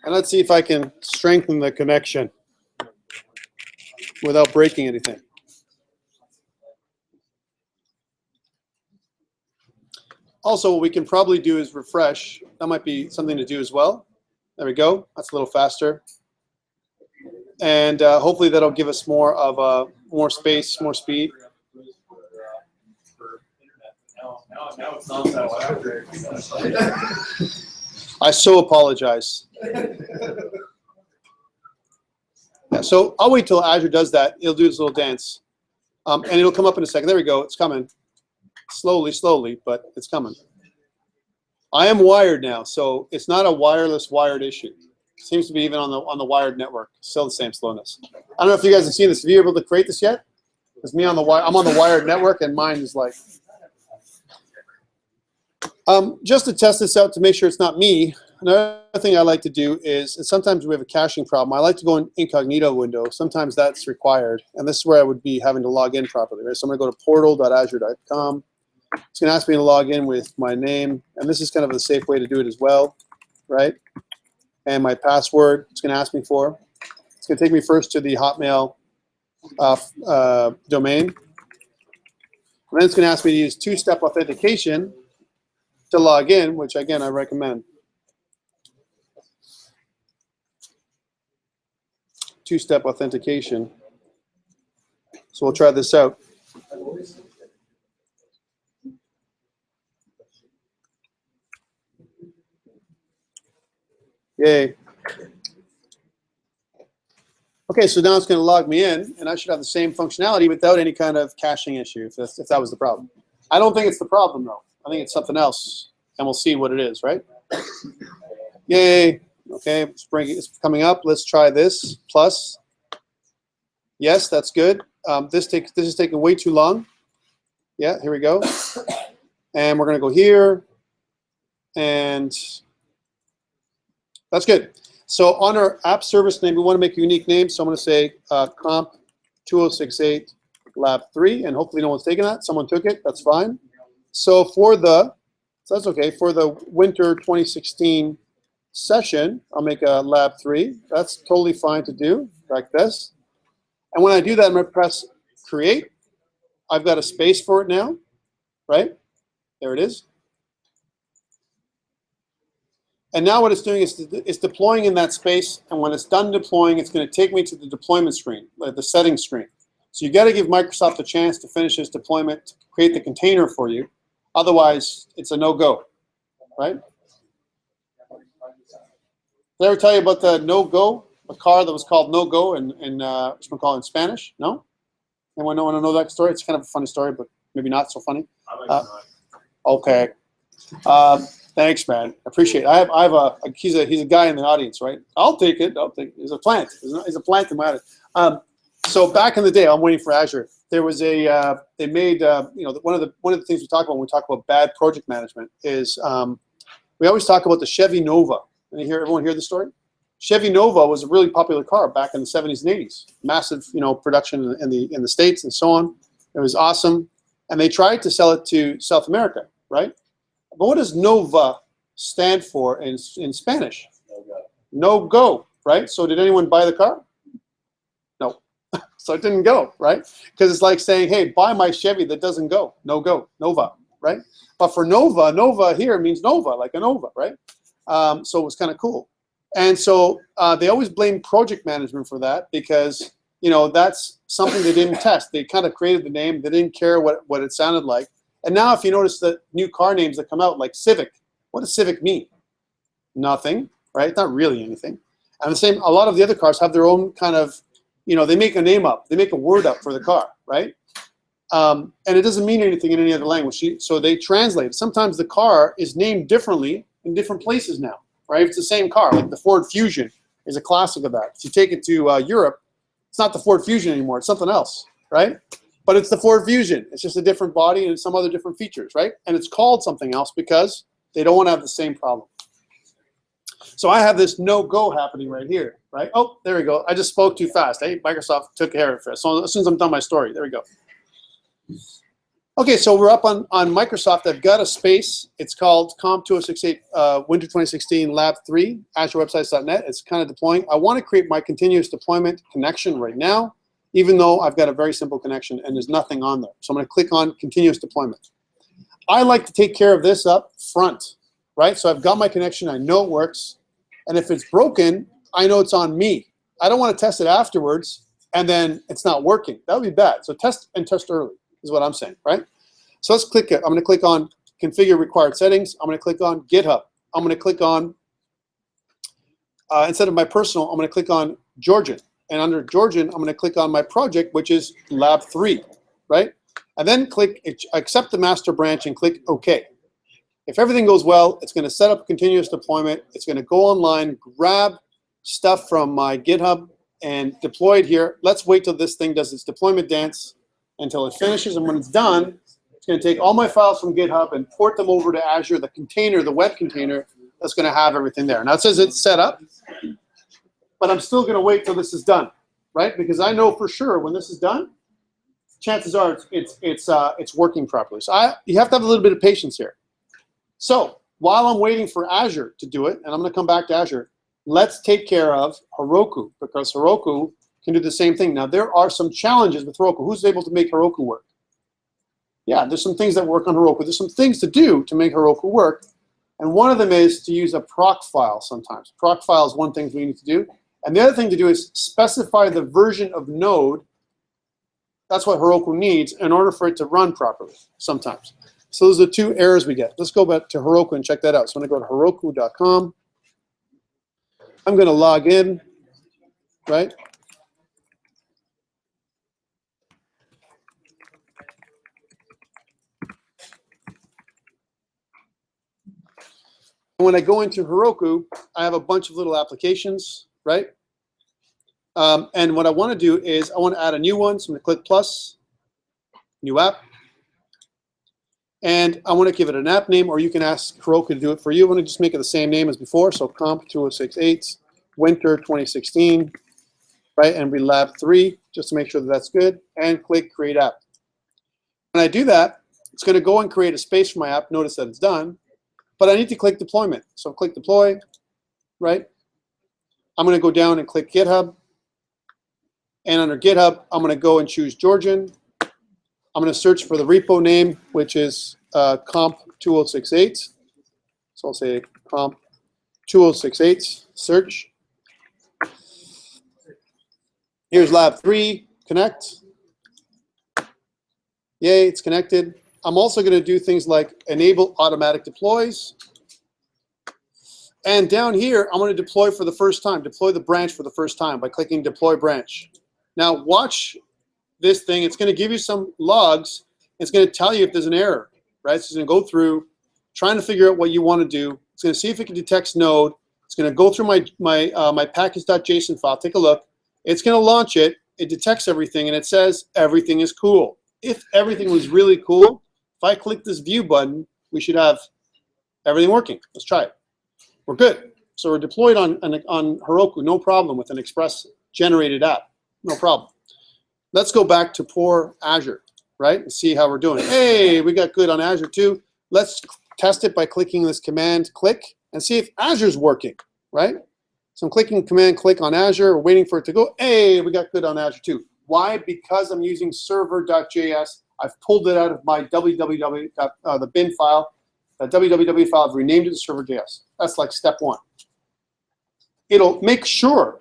And let's see if I can strengthen the connection without breaking anything. Also, what we can probably do is refresh. That might be something to do as well. There we go. That's a little faster. And hopefully that'll give us more of more space, more speed. I so apologize. Yeah, so I'll wait till Azure does that. It'll do this little dance. And it'll come up in a second. There we go. It's coming. Slowly, slowly, but it's coming. I am wired now, so it's not a wireless wired issue. It seems to be even on the wired network. Still the same slowness. I don't know if you guys have seen this. Have you been able to create this yet? It's me on the wire. I'm on the wired network, and mine is like. Just to test this out to make sure it's not me, another thing I like to do is, and sometimes we have a caching problem, I like to go in incognito window. Sometimes that's required. And this is where I would be having to log in properly. Right? So I'm going to go to portal.azure.com. It's going to ask me to log in with my name. And this is kind of a safe way to do it as well. Right? And my password it's going to ask me for. It's going to take me first to the Hotmail domain. And then it's going to ask me to use two-step authentication to log in, which again I recommend. Two-step authentication. So we'll try this out. Yay. Okay, so now it's going to log me in, and I should have the same functionality without any kind of caching issue, if that was the problem. I don't think it's the problem, though. I think it's something else, and we'll see what it is, right? Yay. Okay, it's coming up. Let's try this. Plus. Yes, that's good. This is taking way too long. Yeah, here we go. And we're going to go here. And that's good. So on our app service name, we want to make a unique name. So I'm going to say COMP2068 Lab 3. And hopefully no one's taken that. Someone took it. That's fine. So that's okay. For the winter 2016 session, I'll make a Lab 3. That's totally fine to do, like this. And when I do that, I'm going to press Create. I've got a space for it now, right? There it is. And now what it's doing is it's deploying in that space. And when it's done deploying, it's going to take me to the deployment screen, the settings screen. So you got to give Microsoft a chance to finish this deployment, to create the container for you. Otherwise, it's a no-go, right? Did I ever tell you about the no-go, a car that was called no-go in Spanish? No? Anyone want to know that story? It's kind of a funny story, but maybe not so funny. Okay. Thanks, man. I appreciate it. He's a guy in the audience, right? I'll take it. He's a plant. He's a plant in my audience. So back in the day, I'm waiting for Azure. There was they made one of the things we talk about when we talk about bad project management is we always talk about the Chevy Nova. Everyone hear the story? Chevy Nova was a really popular car back in the 70s and 80s. Massive, production in the States and so on. It was awesome, and they tried to sell it to South America, right? But what does Nova stand for in Spanish? No go, right? So did anyone buy the car? No. So it didn't go, right? Because it's like saying, hey, buy my Chevy that doesn't go. No go, Nova, right? But for Nova here means Nova, like a Nova, right? So it was kind of cool. And so they always blame project management for that because, that's something they didn't test. They kind of created the name. They didn't care what it sounded like. And now if you notice the new car names that come out, like Civic, what does Civic mean? Nothing, right? Not really anything. And the same, a lot of the other cars have their own kind of, you know, they make a name up, they make a word up for the car, right? And it doesn't mean anything in any other language. So they translate. Sometimes the car is named differently in different places now, right? If it's the same car, like the Ford Fusion is a classic of that. If you take it to Europe, it's not the Ford Fusion anymore, it's something else, right? But it's the Ford Fusion. It's just a different body and some other different features, right? And it's called something else because they don't want to have the same problem. So I have this no-go happening right here, right? Oh, there we go. I just spoke too fast. Hey, Microsoft took care of it. So as soon as I'm done my story, there we go. Okay, so we're up on Microsoft. I've got a space. It's called COMP2068 Winter 2016 Lab 3, AzureWebsites.net. It's kind of deploying. I want to create my continuous deployment connection right now, even though I've got a very simple connection and there's nothing on there. So I'm going to click on continuous deployment. I like to take care of this up front, right? So I've got my connection. I know it works. And if it's broken, I know it's on me. I don't want to test it afterwards and then it's not working. That would be bad. So test and test early is what I'm saying, right? So let's click it. I'm going to click on configure required settings. I'm going to click on GitHub. I'm going to click on, instead of my personal, I'm going to click on Georgian. And under Georgian, I'm going to click on my project, which is Lab 3, right? And then click accept the master branch and click OK. If everything goes well, it's going to set up continuous deployment. It's going to go online, grab stuff from my GitHub, and deploy it here. Let's wait till this thing does its deployment dance until it finishes. And when it's done, it's going to take all my files from GitHub and port them over to Azure, the container, the web container that's going to have everything there. Now it says it's set up, but I'm still going to wait till this is done, right? Because I know for sure when this is done, chances are it's working properly. So you have to have a little bit of patience here. So while I'm waiting for Azure to do it, and I'm going to come back to Azure, let's take care of Heroku, because Heroku can do the same thing. Now, there are some challenges with Heroku. Who's able to make Heroku work? Yeah, there's some things that work on Heroku. There's some things to do to make Heroku work, and one of them is to use a proc file sometimes. Proc file is one thing we need to do, and the other thing to do is specify the version of Node. That's what Heroku needs in order for it to run properly sometimes. So those are the two errors we get. Let's go back to Heroku and check that out. So I'm going to go to Heroku.com. I'm going to log in, right? When I go into Heroku, I have a bunch of little applications, right? And what I want to do is I want to add a new one. So I'm going to click plus, new app. And I want to give it an app name, or you can ask Heroku to do it for you. I want to just make it the same name as before. So COMP2068 Winter 2016, right? And be Lab 3, just to make sure that that's good. And click Create App. When I do that, it's going to go and create a space for my app. Notice that it's done. But I need to click Deployment. So click Deploy, right? I'm going to go down and click GitHub. And under GitHub, I'm going to go and choose Georgian. I'm going to search for the repo name, which is COMP2068. So I'll say COMP2068, search. Here's Lab 3, connect. Yay, it's connected. I'm also going to do things like enable automatic deploys. And down here, I'm going to deploy for the first time, deploy the branch for the first time by clicking Deploy Branch. Now watch this thing. It's going to give you some logs. It's going to tell you if there's an error, right? So it's going to go through, trying to figure out what you want to do. It's going to see if it can detect Node. It's going to go through my package.json file. Take a look. It's going to launch it. It detects everything, and it says everything is cool. If everything was really cool, if I click this view button, we should have everything working. Let's try it. We're good. So we're deployed on Heroku, no problem, with an Express generated app. No problem. Let's go back to poor Azure, right, and see how we're doing. Hey, we got good on Azure too. Let's test it by clicking this command click and see if Azure's working, right? So I'm clicking command click on Azure, we're waiting for it to go. Hey, we got good on Azure too. Why? Because I'm using server.js. I've pulled it out of my www, the bin file, the www file. I've renamed it to server.js. That's like step one. It'll make sure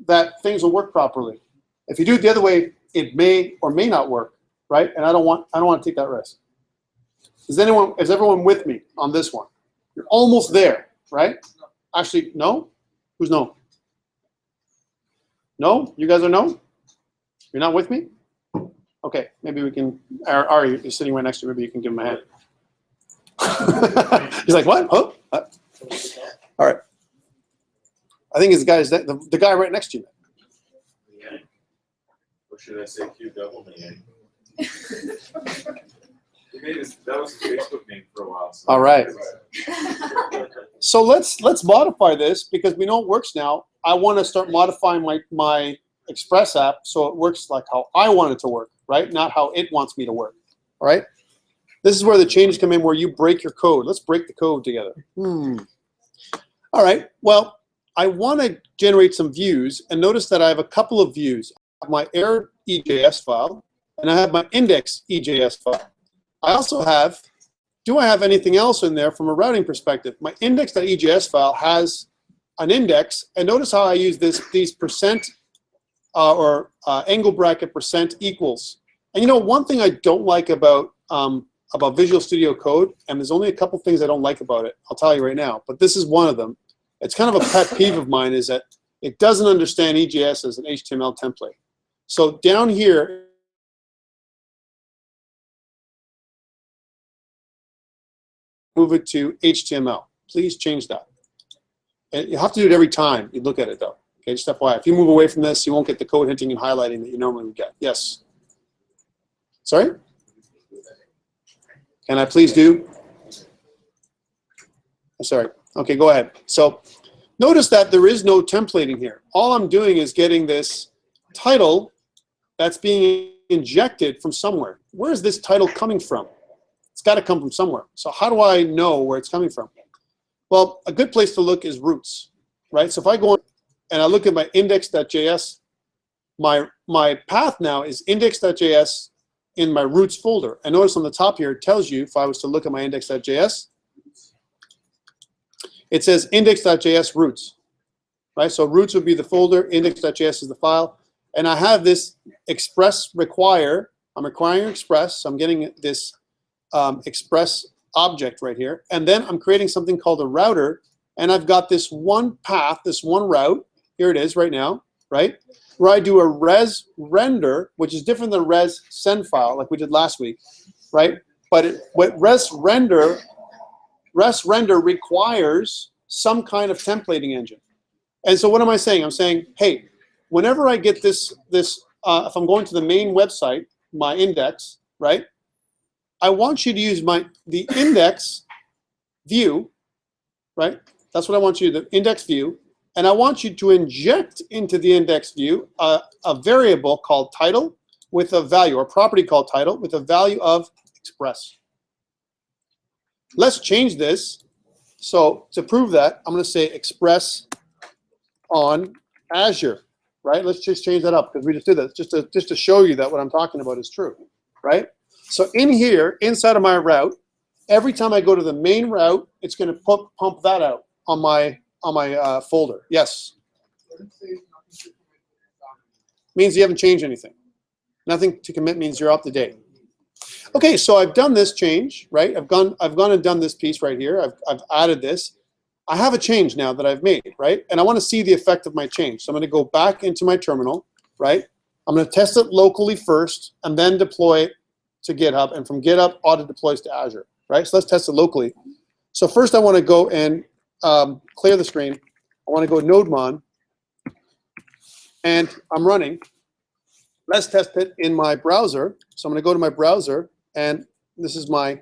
that things will work properly. If you do it the other way, it may or may not work, right? And I don't want to take that risk. Is everyone with me on this one? You're almost there, right? Actually, no? Who's no? No? You guys are no? You're not with me? Okay, maybe we can, Ari, you're sitting right next to me, maybe you can give him a hand. He's like, what? Oh, what? All right. I think it's the guy right next to you. Yeah. Or should I say Q double man? That was his Facebook name for a while. So all right. So let's modify this because we know it works now. I want to start modifying my Express app so it works like how I want it to work, right? Not how it wants me to work. All right. This is where the changes come in, where you break your code. Let's break the code together. All right. Well, I want to generate some views, and notice that I have a couple of views. I have my error EJS file, and I have my index EJS file. I also have, do I have anything else in there from a routing perspective? My index.ejs file has an index, and notice how I use these percent angle bracket percent equals. And you know, one thing I don't like about Visual Studio Code, and there's only a couple things I don't like about it, I'll tell you right now, but this is one of them. It's kind of a pet peeve of mine, is that it doesn't understand EJS as an HTML template. So down here, move it to HTML. Please change that. And you have to do it every time you look at it, though. Okay, just FYI. If you move away from this, you won't get the code hinting and highlighting that you normally would get. Yes? Sorry? Can I please do? Sorry. Okay, go ahead. So notice that there is no templating here. All I'm doing is getting this title that's being injected from somewhere. Where is this title coming from? It's got to come from somewhere. So how do I know where it's coming from? Well, a good place to look is roots, right? So if I go and I look at my index.js, my path now is index.js in my roots folder. And notice on the top here, it tells you, if I was to look at my index.js, it says index.js roots, right? So roots would be the folder, index.js is the file. And I have this express require, I'm requiring express, so I'm getting this express object right here. And then I'm creating something called a router, and I've got this one path, this one route, here it is right now, right? Where I do a res render, which is different than res send file like we did last week, right? But what res render requires some kind of templating engine. And so what am I saying? I'm saying, hey, whenever I get this, if I'm going to the main website, my index, right? I want you to use the index view, right? That's what I want you to do, the index view. And I want you to inject into the index view a variable called title with a value, or property called title with a value of express. Let's change this. So to prove that, I'm going to say express on Azure, right? Let's just change that up because we just did that, just to show you that what I'm talking about is true, right? So in here, inside of my route, every time I go to the main route, it's going to pump that out on my folder. Yes. Means you haven't changed anything. Nothing to commit means you're up to date. Okay, so I've done this change, right? I've gone and done this piece right here. I've added this. I have a change now that I've made, right? And I want to see the effect of my change. So I'm going to go back into my terminal, right? I'm going to test it locally first and then deploy it to GitHub. And from GitHub, auto deploys to Azure, right? So let's test it locally. So first I want to go and clear the screen. I want to go nodemon, and I'm running. Let's test it in my browser. So I'm going to go to my browser, and this is the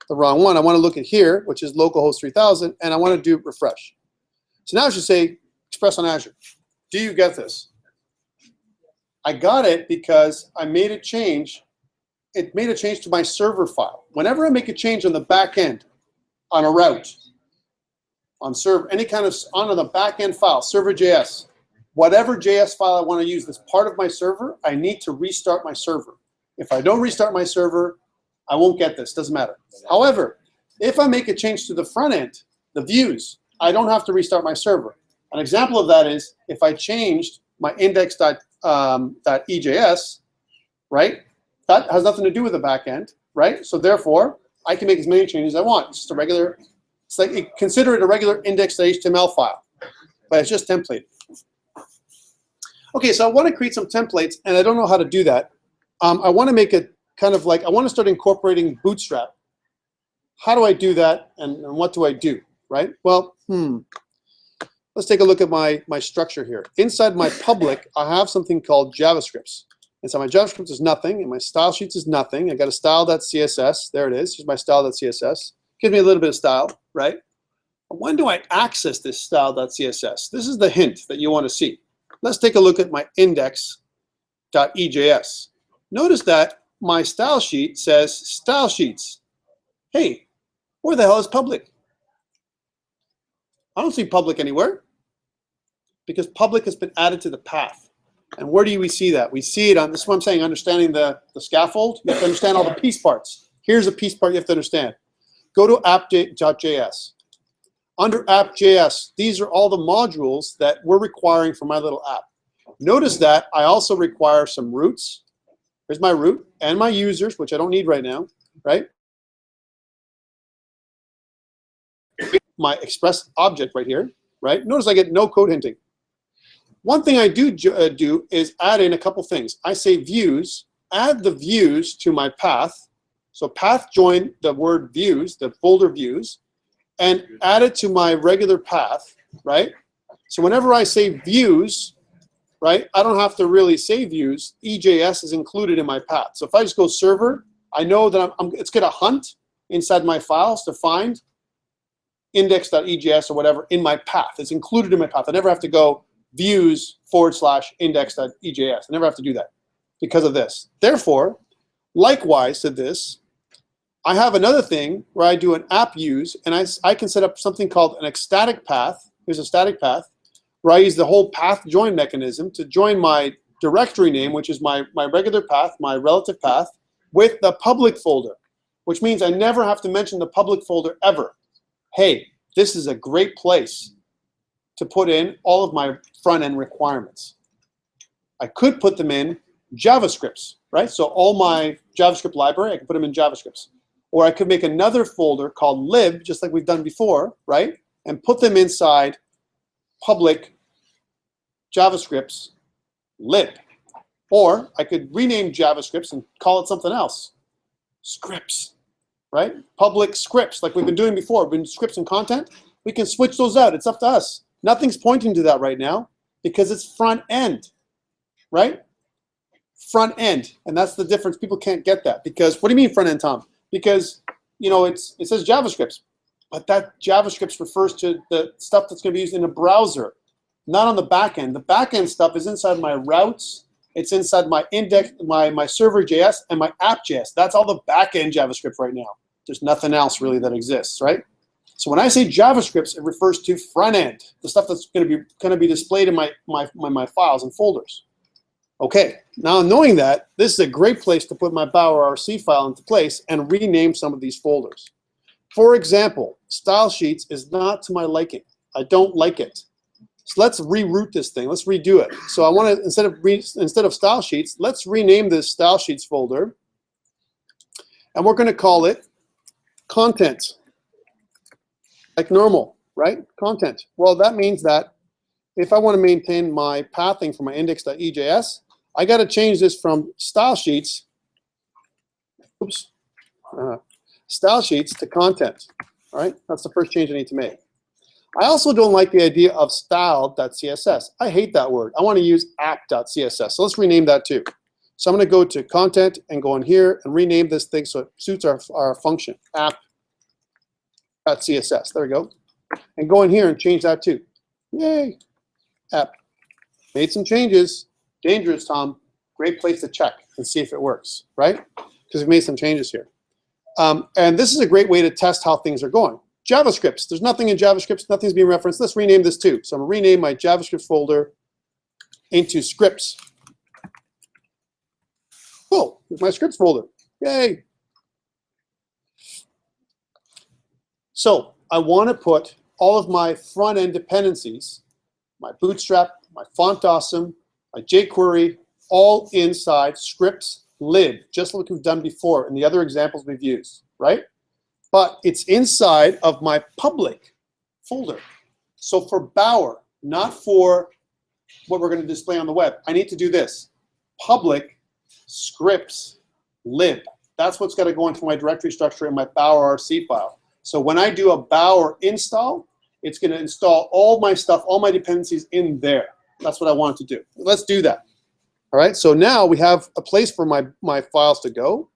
wrong one. I want to look at here, which is localhost 3000, and I want to do refresh. So now I should say Express on Azure. Do you get this? I got it because I made a change. It made a change to my server file. Whenever I make a change on the back end, on a route, on server, any kind of on the back end file, server.js, whatever JS file I want to use that's part of my server, I need to restart my server. If I don't restart my server, I won't get this. Doesn't matter. However, if I make a change to the front end, the views, I don't have to restart my server. An example of that is if I changed my index.ejs, right? That has nothing to do with the back end, right? So therefore, I can make as many changes as I want. It's just a regular, it's like, consider it a regular index.html file, but it's just templated. Okay, so I want to create some templates, and I don't know how to do that. I want to make it kind of like, I want to start incorporating Bootstrap. How do I do that, and what do I do, right? Well, let's take a look at my structure here. Inside my public, I have something called JavaScripts. Inside my JavaScript is nothing, and my style sheets is nothing. I got a style.css. There it is. Here's my style.css. Gives me a little bit of style, right? When do I access this style.css? This is the hint that you want to see. Let's take a look at my index.ejs. Notice that my style sheet says style sheets. Hey, where the hell is public? I don't see public anywhere because public has been added to the path. And where do we see that? We see it on, this is what I'm saying, understanding the scaffold. You have to understand all the piece parts. Here's a piece part you have to understand. Go to app.js. Under app.js, these are all the modules that we're requiring for my little app. Notice that I also require some roots. Here's my root and my users, which I don't need right now, right? My express object right here, right? Notice I get no code hinting. One thing I do is add in a couple things. I say views, add the views to my path. So path join the word views, the folder views, and add it to my regular path, right? So whenever I say views, right, I don't have to really say views. EJS is included in my path. So if I just go server, I know that it's going to hunt inside my files to find index.ejs or whatever in my path. It's included in my path. I never have to go views/index.ejs. I never have to do that because of this. Therefore, likewise to this, I have another thing where I do an app use, and I can set up something called an ecstatic path. Here's a static path where I use the whole path join mechanism to join my directory name, which is my regular path, my relative path, with the public folder, which means I never have to mention the public folder ever. Hey, this is a great place to put in all of my front-end requirements. I could put them in JavaScripts, right? So all my JavaScript library, I can put them in JavaScripts. Or I could make another folder called lib, just like we've done before, right? And put them inside public JavaScripts lib. Or I could rename JavaScripts and call it something else. Scripts, right? Public scripts, like we've been doing before. We've been scripts and content. We can switch those out. It's up to us. Nothing's pointing to that right now because it's front end, right? Front end, and that's the difference. People can't get that because, what do you mean front end, Tom? Because, you know, it says JavaScripts, but that JavaScripts refers to the stuff that's going to be used in a browser, not on the back end. The back end stuff is inside my routes. It's inside my index, my server.js and my app.js. That's all the back end JavaScript right now. There's nothing else really that exists, right? So when I say JavaScripts, it refers to front end, the stuff that's going to be displayed in my files and folders. Okay, now knowing that, this is a great place to put my Bower RC file into place and rename some of these folders. For example, style sheets is not to my liking. I don't like it. So let's reroute this thing. Let's redo it. So I want to, instead of style sheets, let's rename this style sheets folder, and we're going to call it content, like normal, right? Content. Well, that means that if I want to maintain my pathing for my index.ejs, I got to change this from style sheets, style sheets to content. All right, that's the first change I need to make. I also don't like the idea of style.css. I hate that word. I want to use app.css. So let's rename that too. So I'm going to go to content and go in here and rename this thing so it suits our function, app.css. There we go. And go in here and change that too. Yay, app. Made some changes. Dangerous, Tom. Great place to check and see if it works, right? Because we've made some changes here. And this is a great way to test how things are going. JavaScripts. There's nothing in JavaScripts. Nothing's being referenced. Let's rename this too. So I'm going to rename my JavaScript folder into scripts. Oh, here's my scripts folder. Yay. So I want to put all of my front-end dependencies, my Bootstrap, my Font Awesome, my jQuery, all inside scripts lib, just like we've done before in the other examples we've used, right? But it's inside of my public folder. So for Bower, not for what we're going to display on the web. I need to do this. Public scripts lib. That's what's got to go into my directory structure in my Bower RC file. So when I do a Bower install, it's going to install all my stuff, all my dependencies in there. That's what I want it to do. Let's do that. All right, so now we have a place for my files to go,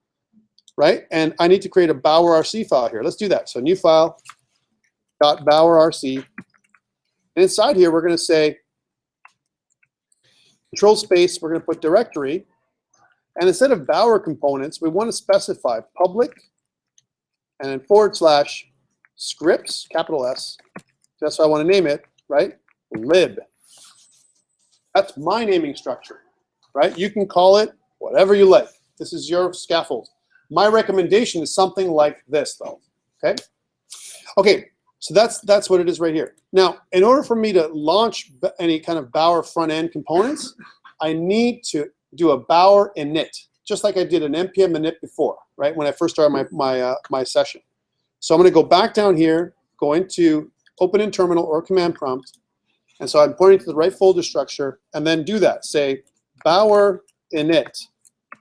right? And I need to create a Bower RC file here. Let's do that. So new file, .bower RC. And inside here, we're going to say control space, we're going to put directory. And instead of Bower components, we want to specify public and then / scripts, capital S. That's how I want to name it, right? Lib. That's my naming structure, right? You can call it whatever you like. This is your scaffold. My recommendation is something like this, though. Okay. Okay. So that's what it is right here. Now, in order for me to launch any kind of Bower front end components, I need to do a Bower init, just like I did an npm init before, right? When I first started my session. So I'm going to go back down here, go into open in terminal or command prompt, and so I'm pointing to the right folder structure, and then do that. Say Bower init.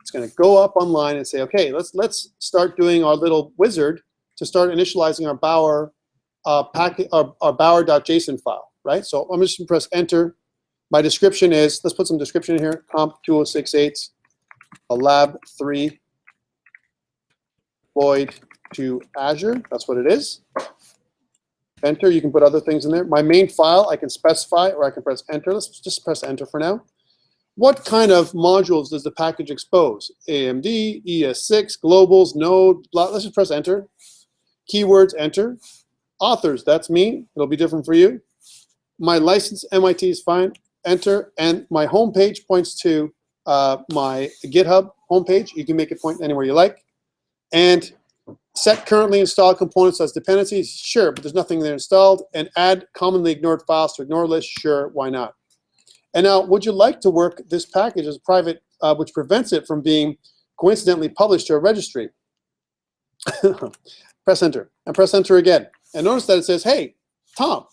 It's going to go up online and say, okay, let's start doing our little wizard to start initializing our Bower packet, our Bower.json file, right? So I'm just going to press enter. My description is, let's put some description in here, COMP2068, a lab 3 deployed to Azure. That's what it is. Enter, you can put other things in there. My main file, I can specify, or I can press enter. Let's just press enter for now. What kind of modules does the package expose? AMD, ES6, globals, Node, blah. Let's just press enter. Keywords, enter. Authors, that's me. It'll be different for you. My license, MIT is fine. Enter, and my home page points to my GitHub homepage. You can make it point anywhere you like. And set currently installed components as dependencies. Sure, but there's nothing there installed. And add commonly ignored files to ignore list. Sure, why not? And now, would you like to work this package as private, which prevents it from being coincidentally published to a registry? Press enter, and press enter again. And notice that it says, hey, Tom,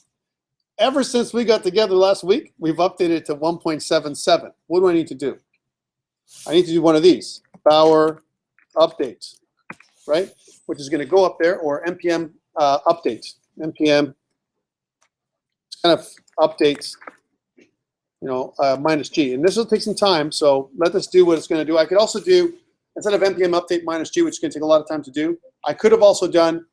ever since we got together last week, we've updated it to 1.77. What do I need to do? I need to do one of these, Bower updates, right? Which is going to go up there, or npm updates, npm kind of updates, you know, -g. And this will take some time, so let this do what it's going to do. I could also do, instead of npm update -g, which is going to take a lot of time to do, I could have also done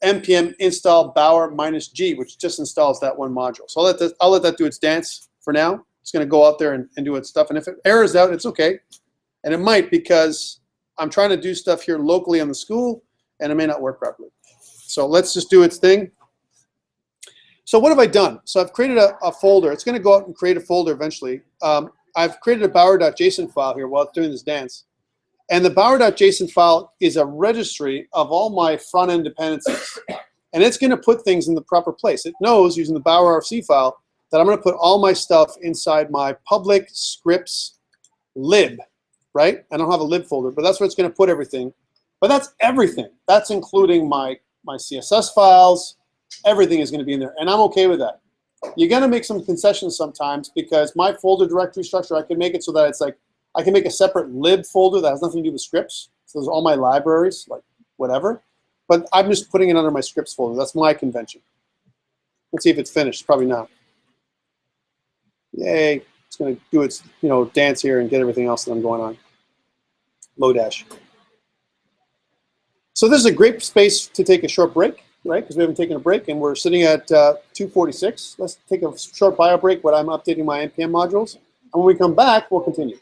npm install Bower -g, which just installs that one module. So I'll let that do its dance for now. It's going to go out there and do its stuff. And if it errors out, it's okay. And it might, because I'm trying to do stuff here locally on the school, and it may not work properly. So let's just do its thing. So what have I done? So I've created a folder. It's going to go out and create a folder eventually. I've created a Bower.json file here while it's doing this dance. And the Bower.json file is a registry of all my front-end dependencies. And it's going to put things in the proper place. It knows, using the Bower RC file, that I'm going to put all my stuff inside my public scripts lib, right? I don't have a lib folder, but that's where it's going to put everything. But that's everything. That's including my CSS files. Everything is going to be in there, and I'm okay with that. You're going to make some concessions sometimes, because my folder directory structure, I can make it so that it's like, I can make a separate lib folder that has nothing to do with scripts. So there's all my libraries, like whatever. But I'm just putting it under my scripts folder. That's my convention. Let's see if it's finished. Probably not. Yay. It's going to do its, you know, dance here and get everything else that I'm going on. Nodejs. So this is a great space to take a short break, right? Because we haven't taken a break, and we're sitting at 2:46. Let's take a short bio break while I'm updating my npm modules. And when we come back, we'll continue.